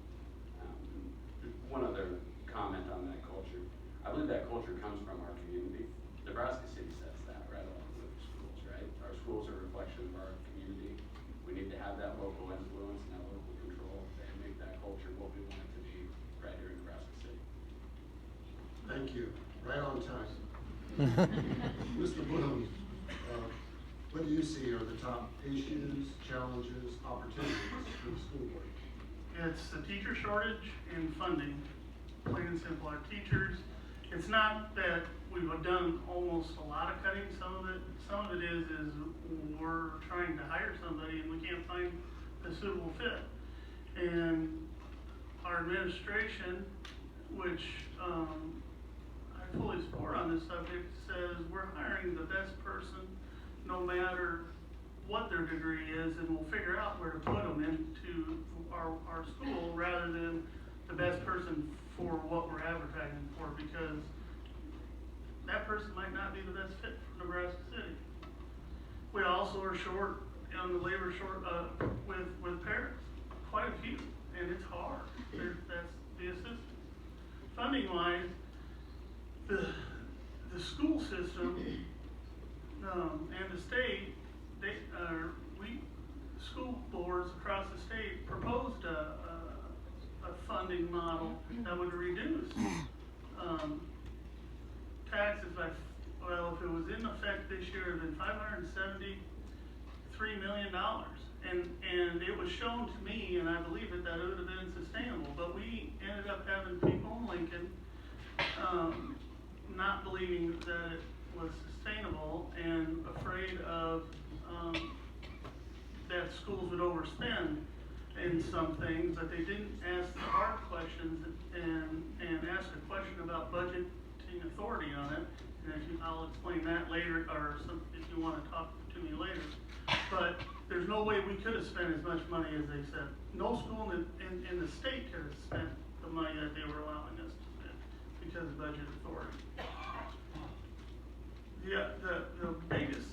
One other comment on that culture. I believe that culture comes from our community. Nebraska City sets that right along with the schools, right? Our schools are a reflection of our community. We need to have that local influence and that local control and make that culture what we want it to be right here in Nebraska City. Thank you. Right on time. Mr. Bloom, what do you see are the top issues, challenges, opportunities for the school board? It's the teacher shortage and funding, plain and simple. Our teachers, it's not that we've done almost a lot of cutting. Some of it is we're trying to hire somebody and we can't find a suitable fit. And our administration, which I fully support on this subject, says we're hiring the best person no matter what their degree is, and we'll figure out where to put them into our school rather than the best person for what we're advertising for, because that person might not be the best fit for Nebraska City. We also are short on the labor with parents, quite a few, and it's hard. That's the assistant. Funding wise, the school system and the state, school boards across the state proposed a funding model that would reduce taxes by, well, if it was in effect this year, it would have been $573 million. And it was shown to me, and I believe it, that it would have been sustainable. But we ended up having people in Lincoln not believing that it was sustainable and afraid of that schools would overspend in some things, but they didn't ask the hard questions and ask a question about budgeting authority on it. And I'll explain that later, or if you wanna talk to me later. But there's no way we could have spent as much money as they said. No school in the state could have spent the money that they were allowing us to spend because of budget authority. The biggest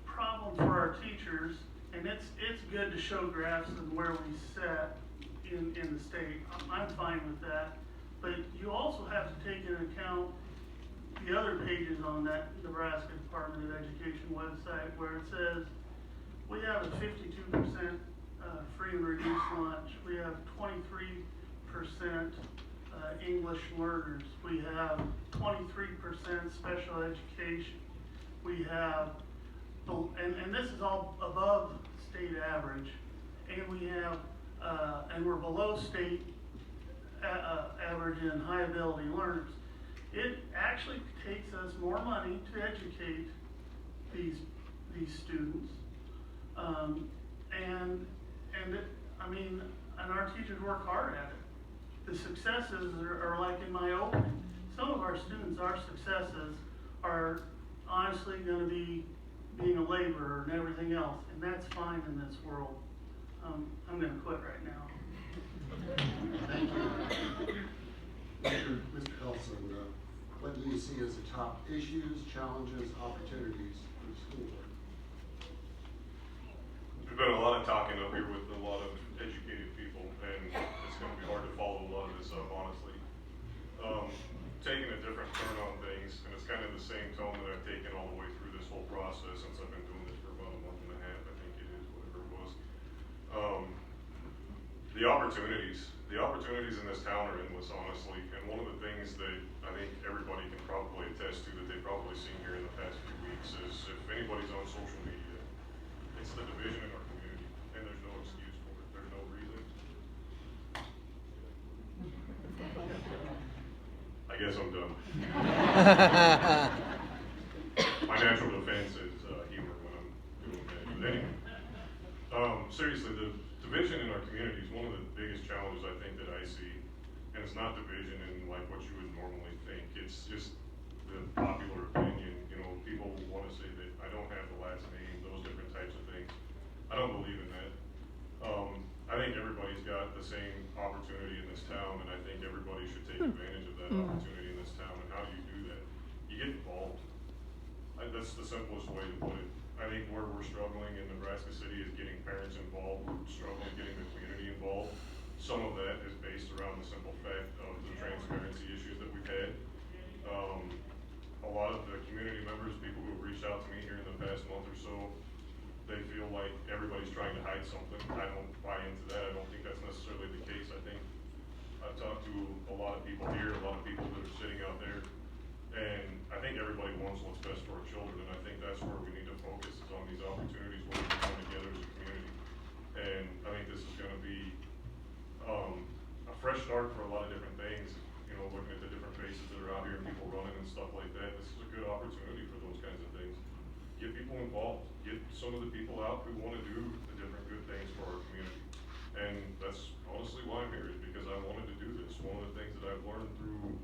problem for our teachers, and it's good to show graphs of where we sat in the state. I'm fine with that. But you also have to take into account the other pages on that Nebraska Department of Education website where it says we have a 52% free and reduced lunch. We have 23% English learners. We have 23% special education. We have, and this is all above state average, and we have, and we're below state average in high ability learners. It actually takes us more money to educate these students, and our teachers work hard at it. The successes are like in my opening. Some of our students, our successes are honestly going to be being a laborer and everything else, and that's fine in this world. I'm going to quit right now. Thank you. Mr. Elson, what do you see as the top issues, challenges, opportunities for the school board? There's been a lot of talking up here with a lot of educated people, and it's going to be hard to follow a lot of this up, honestly. Taking a different turn on things, and it's kind of the same tone that I've taken all the way through this whole process since I've been doing this for about a month and a half, I think it is, whatever it was. The opportunities in this town are endless, honestly, and one of the things that I think everybody can probably attest to that they've probably seen here in the past few weeks is if anybody's on social media, it's the division in our community, and there's no excuse for it. There's no reason. I guess I'm done. My natural defense is humor when I'm doing that. But anyway, seriously, the division in our community is one of the biggest challenges I think that I see, and it's not division in like what you would normally think. It's just the popular opinion. You know, people want to say that I don't have the last name, those different types of things. I don't believe in that. I think everybody's got the same opportunity in this town, and I think everybody should take advantage of that opportunity in this town. And how do you do that? You get involved. That's the simplest way to put it. I think where we're struggling in Nebraska City is getting parents involved. We're struggling getting the community involved. Some of that is based around the simple fact of the transparency issues that we've had. A lot of the community members, people who have reached out to me here in the past month or so, they feel like everybody's trying to hide something. I don't buy into that. I don't think that's necessarily the case. I think I've talked to a lot of people here, a lot of people that are sitting out there, and I think everybody wants what's best for our children, and I think that's where we need to focus is on these opportunities where we can come together as a community. And I think this is going to be a fresh start for a lot of different things. You know, looking at the different faces that are out here and people running and stuff like that, this is a good opportunity for those kinds of things. Get people involved. Get some of the people out who want to do the different good things for our community. And that's honestly why I'm here, is because I wanted to do this. One of the things that I've learned through,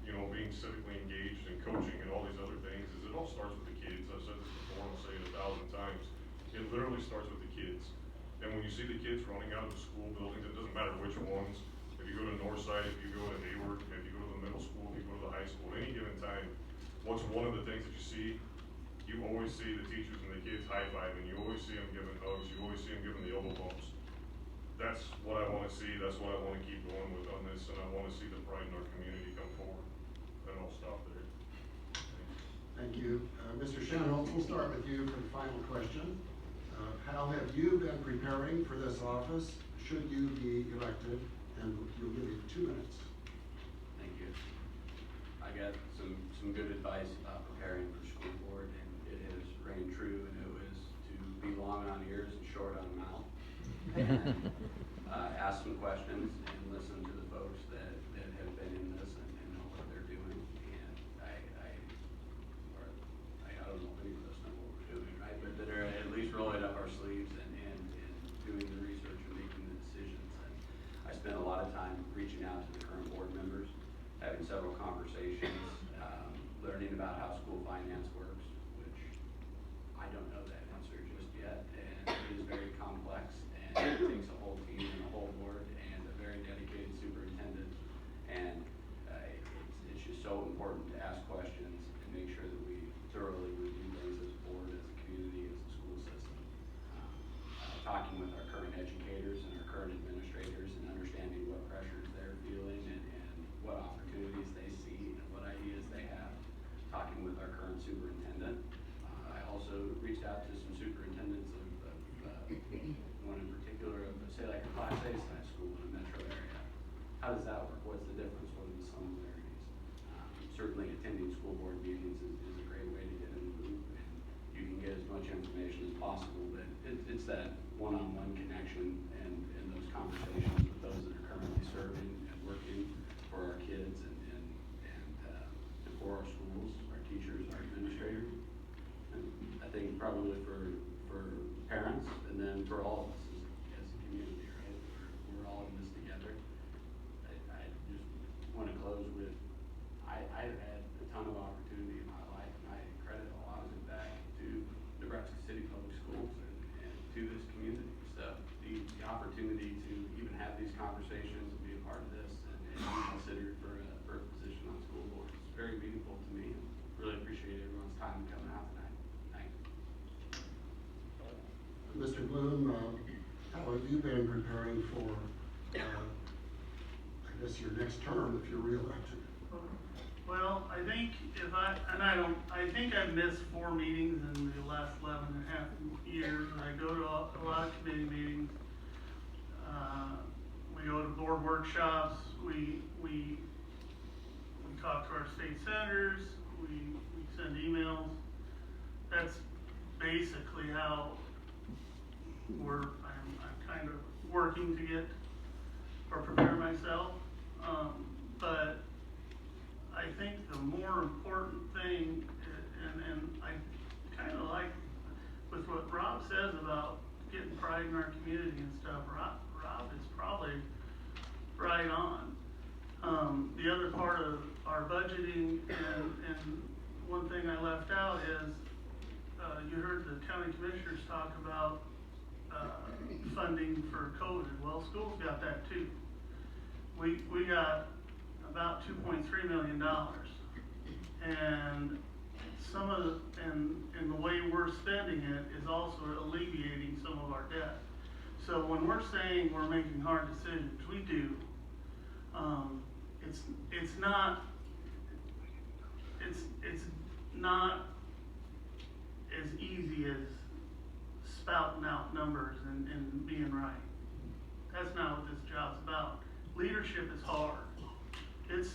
you know, being civically engaged and coaching and all these other things is it all starts with the kids. I've said this before and I'll say it 1,000 times. It literally starts with the kids. And when you see the kids running out of the school buildings, it doesn't matter which ones. If you go to Northside, if you go to Hayward, if you go to the middle school, if you go to the high school, at any given time, what's one of the things that you see? You always see the teachers and the kids high-fiving. You always see them giving hugs. You always see them giving the elbow bumps. That's what I want to see. That's what I want to keep going with on this, and I want to see the pride in our community come forward. And I'll stop there. Thank you. Mr. Shanholz, we'll start with you for the final question. How have you been preparing for this office, should you be elected? And we'll give you 2 minutes. Thank you. I got some good advice about preparing for school board, and it has rang true, and it was to be long on ears and short on mouth. And ask some questions and listen to the folks that have been in this and know what they're doing. And I don't know if any of us know what we're doing, right? But that are at least rolling up our sleeves and doing the research and making the decisions. And I spent a lot of time reaching out to the current board members, having several conversations out to some superintendents of one in particular of, say, like a Class A size school in a metro area. How does that work? What's the difference? What are the similarities? Certainly attending school board meetings is a great way to get in the loop, and you can get as much information as possible, but it's that one-on-one connection and those conversations with those that are currently serving and working for our kids and for our schools, our teachers, our administrators. And I think probably for parents and then for all of us as a community, right? We're all in this together. I just want to close with, I've had a ton of opportunity in my life, and I credit a lot of it back to Nebraska City Public Schools and to this community. So the opportunity to even have these conversations and be a part of this and be considered for a position on school board is very meaningful to me. And really appreciate everyone's time coming out tonight. Thank you. Mr. Bloom, how have you been preparing for, I guess, your next term if you're reelected? Well, I think I think I've missed 4 meetings in the last 11 and a half years. I go to a lot of committee meetings. We go to board workshops. We talk to our state senators. We send emails. That's basically how I'm kind of working to get or prepare myself. But I think the more important thing, and I kind of like with what Rob says about getting pride in our community and stuff. Rob is probably right on. The other part of our budgeting, and one thing I left out is, you heard the county commissioners talk about funding for COVID. Well, schools got that too. We got about $2.3 million, and some of and the way we're spending it is also alleviating some of our debt. So when we're saying we're making hard decisions, we do. It's not as easy as spouting out numbers and being right. That's not what this job's about. Leadership is hard. It's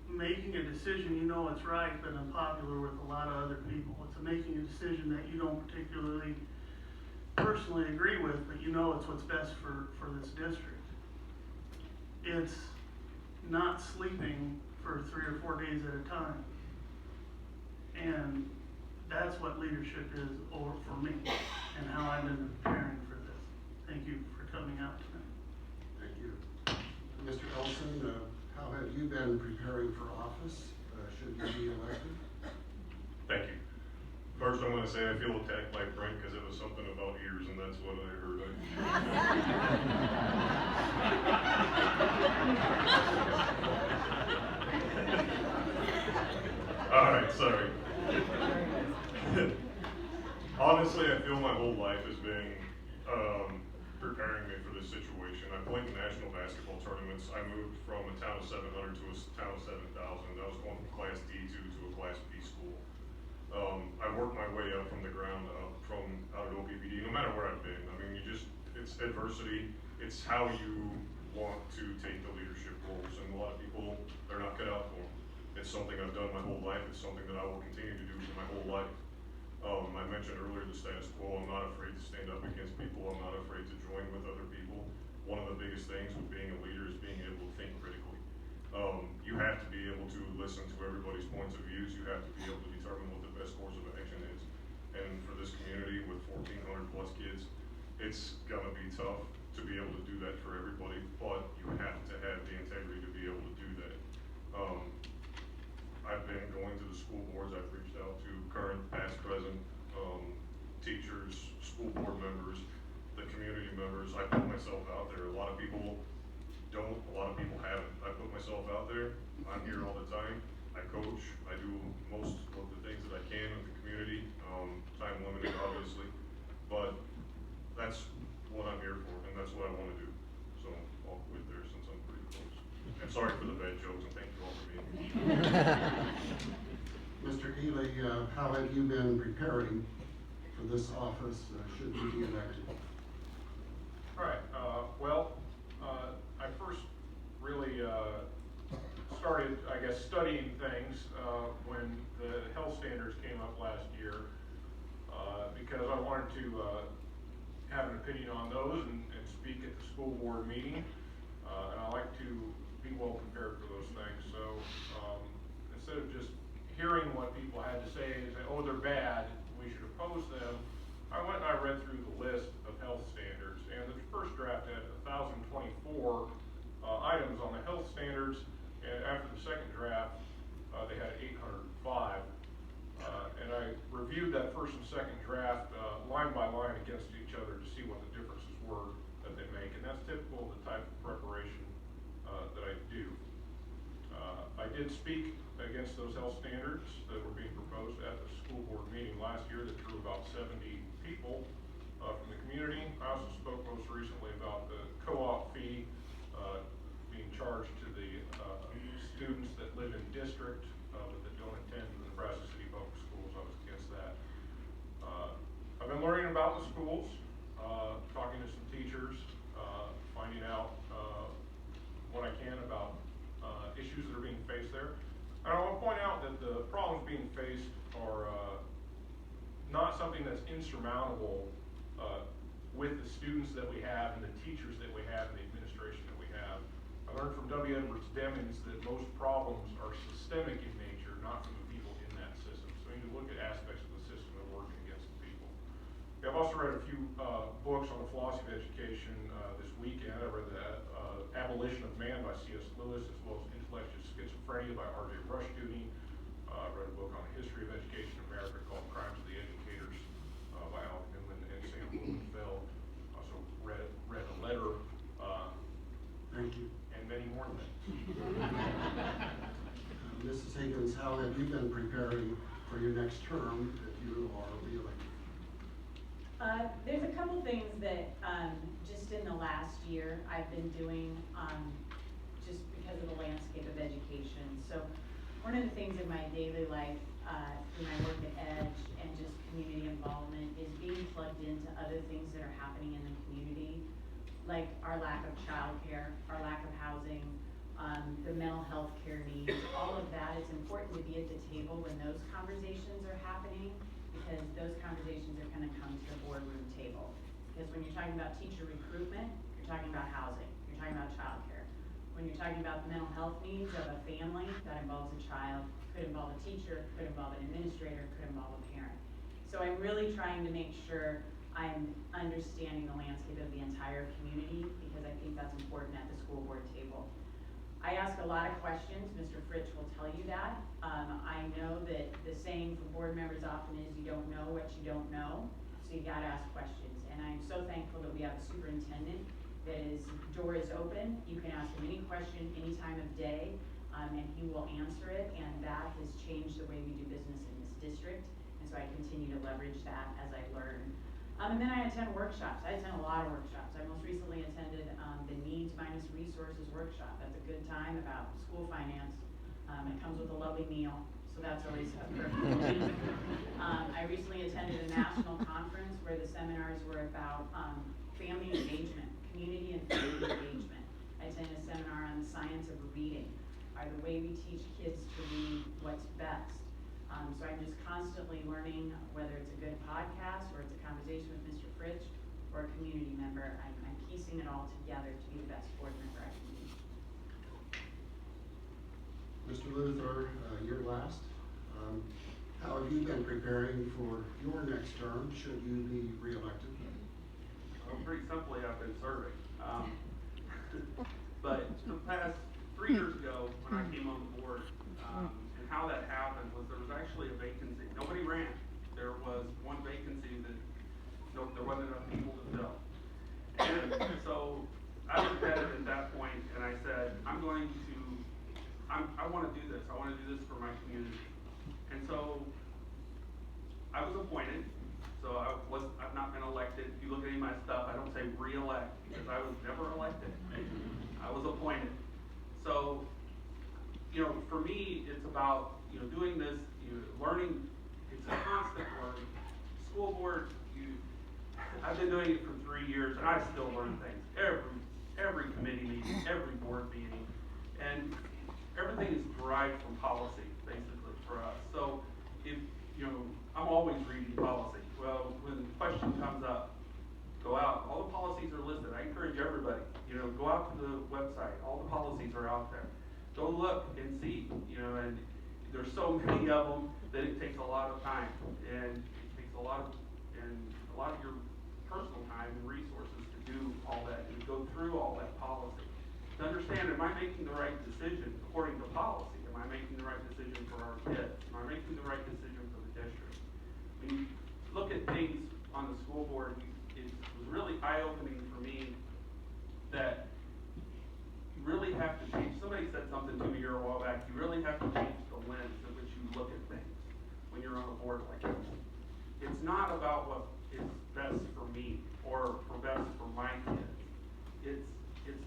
making a decision you know it's right but unpopular with a lot of other people. It's making a decision that you don't particularly personally agree with, but you know it's what's best for this district. It's not sleeping for 3 or 4 days at a time. And that's what leadership is for me and how I've been preparing for this. Thank you for coming out tonight. Thank you. Mr. Elson, how have you been preparing for office, should you be elected? Thank you. First, I'm gonna say I feel attacked by Brent because it was something about ears, and that's what I heard. All right, sorry. Honestly, I feel my whole life has been preparing me for this situation. I played in national basketball tournaments. I moved from a town of 700 to a town of 7,000. I was going from Class D2 to a Class B school. I worked my way up from the ground up, from out at OPPD, no matter where I've been. I mean, it's adversity. It's how you want to take the leadership roles, and a lot of people, they're not cut out for them. It's something I've done my whole life. It's something that I will continue to do for my whole life. I mentioned earlier the status quo. I'm not afraid to stand up against people. I'm not afraid to join with other people. One of the biggest things with being a leader is being able to think critically. You have to be able to listen to everybody's points of views. You have to be able to determine what the best course of action is. And for this community with 1,400 plus kids, it's gonna be tough to be able to do that for everybody, but you have to have the integrity to be able to do that. I've been going to the school boards. I've reached out to current, past, present, teachers, school board members, the community members. I put myself out there. A lot of people don't, a lot of people haven't. I put myself out there. I'm here all the time. I coach. I do most of the things that I can with the community. Time limited, obviously, but that's what I'm here for, and that's what I want to do. So I'll quit there since I'm pretty close. And sorry for the bad jokes, and thank you all for being here. Mr. Ely, how have you been preparing for this office, should you be elected? All right, I first really started, I guess, studying things when the health standards came up last year, because I wanted to have an opinion on those and speak at the school board meeting, and I like to be well prepared for those things. So instead of just hearing what people had to say and say, oh, they're bad, we should oppose them, I went and I read through the list of health standards, and the first draft had 1,024 items on the health standards, and after the second draft, they had 805. And I reviewed that first and second draft line by line against each other to see what the differences were that they make, and that's typical of the type of preparation that I do. I did speak against those health standards that were being proposed at the school board meeting last year that drew about 70 people from the community. I also spoke most recently about the co-op fee being charged to the students that live in district but that don't attend the Nebraska City Public Schools. I was against that. I've been learning about the schools, talking to some teachers, finding out what I can about issues that are being faced there. And I want to point out that the problems being faced are not something that's insurmountable with the students that we have and the teachers that we have and the administration that we have. I learned from W. Edwards Demings that most problems are systemic in nature, not from the people in that system. So we need to look at aspects of the system that are working against the people. I've also read a few books on the philosophy of education this weekend. I read the Abolition of Man by C.S. Lewis, as well as Intellectual Schizophrenia by R.J. Rushdoony. I read a book on the history of education in America called Crimes of the Educators by Alvin Newman and Sam Blumenfeld. Also read a letter. Thank you. And many more things. Mrs. Higgins, how have you been preparing for your next term if you are reelected? There's a couple things that just in the last year I've been doing just because of the landscape of education. So one of the things in my daily life through my work at EDGE and just community involvement is being plugged into other things that are happening in the community, like our lack of childcare, our lack of housing, the mental health care needs, all of that. It's important to be at the table when those conversations are happening, because those conversations are going to come to the boardroom table. Because when you're talking about teacher recruitment, you're talking about housing, you're talking about childcare. When you're talking about the mental health needs of a family, that involves a child, could involve a teacher, could involve an administrator, could involve a parent. So I'm really trying to make sure I'm understanding the landscape of the entire community, because I think that's important at the school board table. I ask a lot of questions. Mr. Fritsch will tell you that. I know that the saying for board members often is you don't know what you don't know, so you gotta ask questions. And I'm so thankful that we have a superintendent that his door is open. You can ask him any question, any time of day, and he will answer it, and that has changed the way we do business in this district. And so I continue to leverage that as I learn. And then I attend workshops. I attend a lot of workshops. I most recently attended the Needs minus Resources workshop. That's a good time about school finance. It comes with a lovely meal, so that's always a perfect. I recently attended a national conference where the seminars were about family engagement, community and family engagement. I attended a seminar on the science of reading, the way we teach kids to read what's best. So I'm just constantly learning, whether it's a good podcast or it's a conversation with Mr. Fritsch or a community member. I'm piecing it all together to be the best board member I can be. Mr. Luther, you're last. How have you been preparing for your next term, should you be reelected? Well, pretty simply, I've been serving. But the past 3 years ago, when I came on the board, and how that happened was there was actually a vacancy. Nobody ran. There was one vacancy that there wasn't enough people to fill. And so I looked at it at that point and I said, I want to do this. I want to do this for my community. And so I was appointed. So I've not been elected. If you look at any of my stuff, I don't say re-elect because I was never elected. I was appointed. So, for me, it's about, doing this, learning. It's a constant learning. School board I've been doing it for 3 years, and I still learn things. Every committee meeting, every board meeting, and everything is derived from policy, basically, for us. So, if, I'm always reading policy. Well, when the question comes up, go out, all the policies are listed. I encourage everybody, go out to the website, all the policies are out there. Go look and see, and there's so many of them that it takes a lot of time, and it takes a lot of your personal time and resources to do all that and go through all that policy. To understand, am I making the right decision according to policy? Am I making the right decision for our kids? Am I making the right decision for the district? When you look at things on the school board, it was really eye-opening for me that you really have to change. Somebody said something to me here a while back. You really have to change the lens in which you look at things when you're on a board like this. It's not about what is best for me or for best for my kids. It's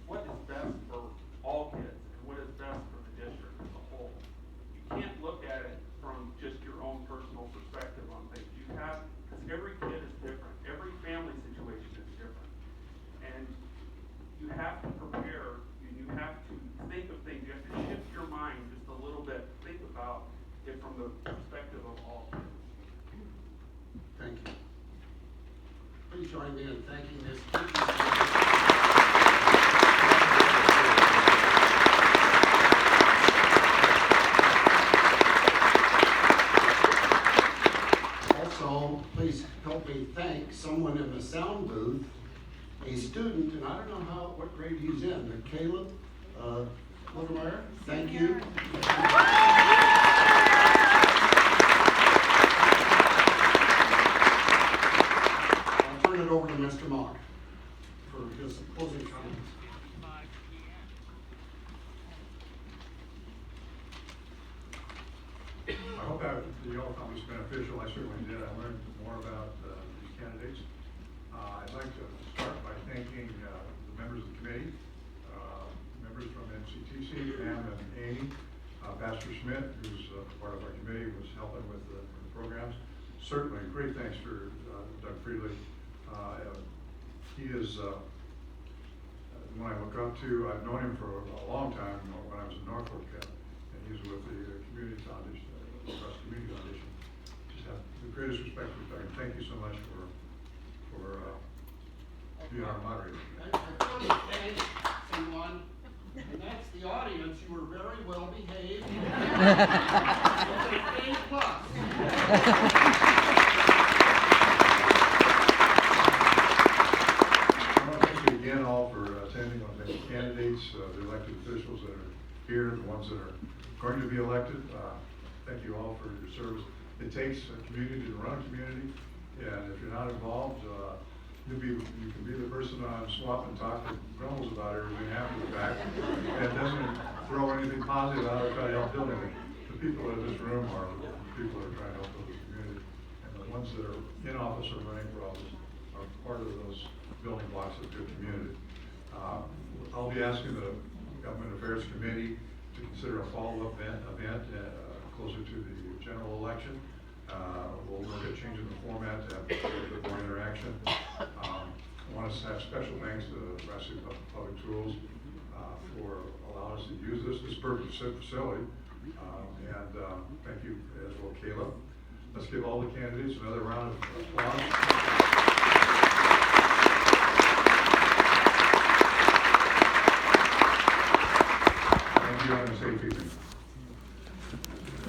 what is best for all kids and what is best for the district as a whole. You can't look at it from just your own personal perspective on things. Because every kid is different. Every family situation is different. And you have to prepare, you have to think of things. You have to shift your mind just a little bit. Think about it from the perspective of all kids. Thank you. Please join me in thanking this. Also, please help me thank someone in the sound booth, a student, and I don't know what grade he's in, but Caleb Littermeyer, thank you. I'll turn it over to Mr. Mock for his closing comments. I hope that the all found this beneficial. I certainly did. I learned more about these candidates. I'd like to start by thanking the members of the committee, members from NCTC, Pam and Amy, Pastor Schmidt, who's part of our committee, was helping with the programs. Certainly, great thanks for Doug Friedley. He is one I look up to. I've known him for a long time when I was in Norfolk, and he's with the Community Foundation. Nebraska Community Foundation. Just have the greatest respect for Doug, and thank you so much for being our moderator. Thank someone, and that's the audience. You were very well behaved. A+. I want to thank you again all for attending. I want to thank the candidates, the elected officials that are here, the ones that are going to be elected. Thank you all for your service. It takes a community to run a community, and if you're not involved, you can be the person on swap and talk that grumbles about everything after the fact, and doesn't throw anything positive out or try to help build anything. The people in this room are people that are trying to help build this community, and the ones that are in office or running for office are part of those building blocks of a good community. I'll be asking the Government Affairs Committee to consider a follow-up event closer to the general election. We'll look at changing the format to have a little bit more interaction. I want us to have special thanks to Nebraska Public Schools for allowing us to use this perfect facility. And thank you as well, Caleb. Let's give all the candidates another round of applause.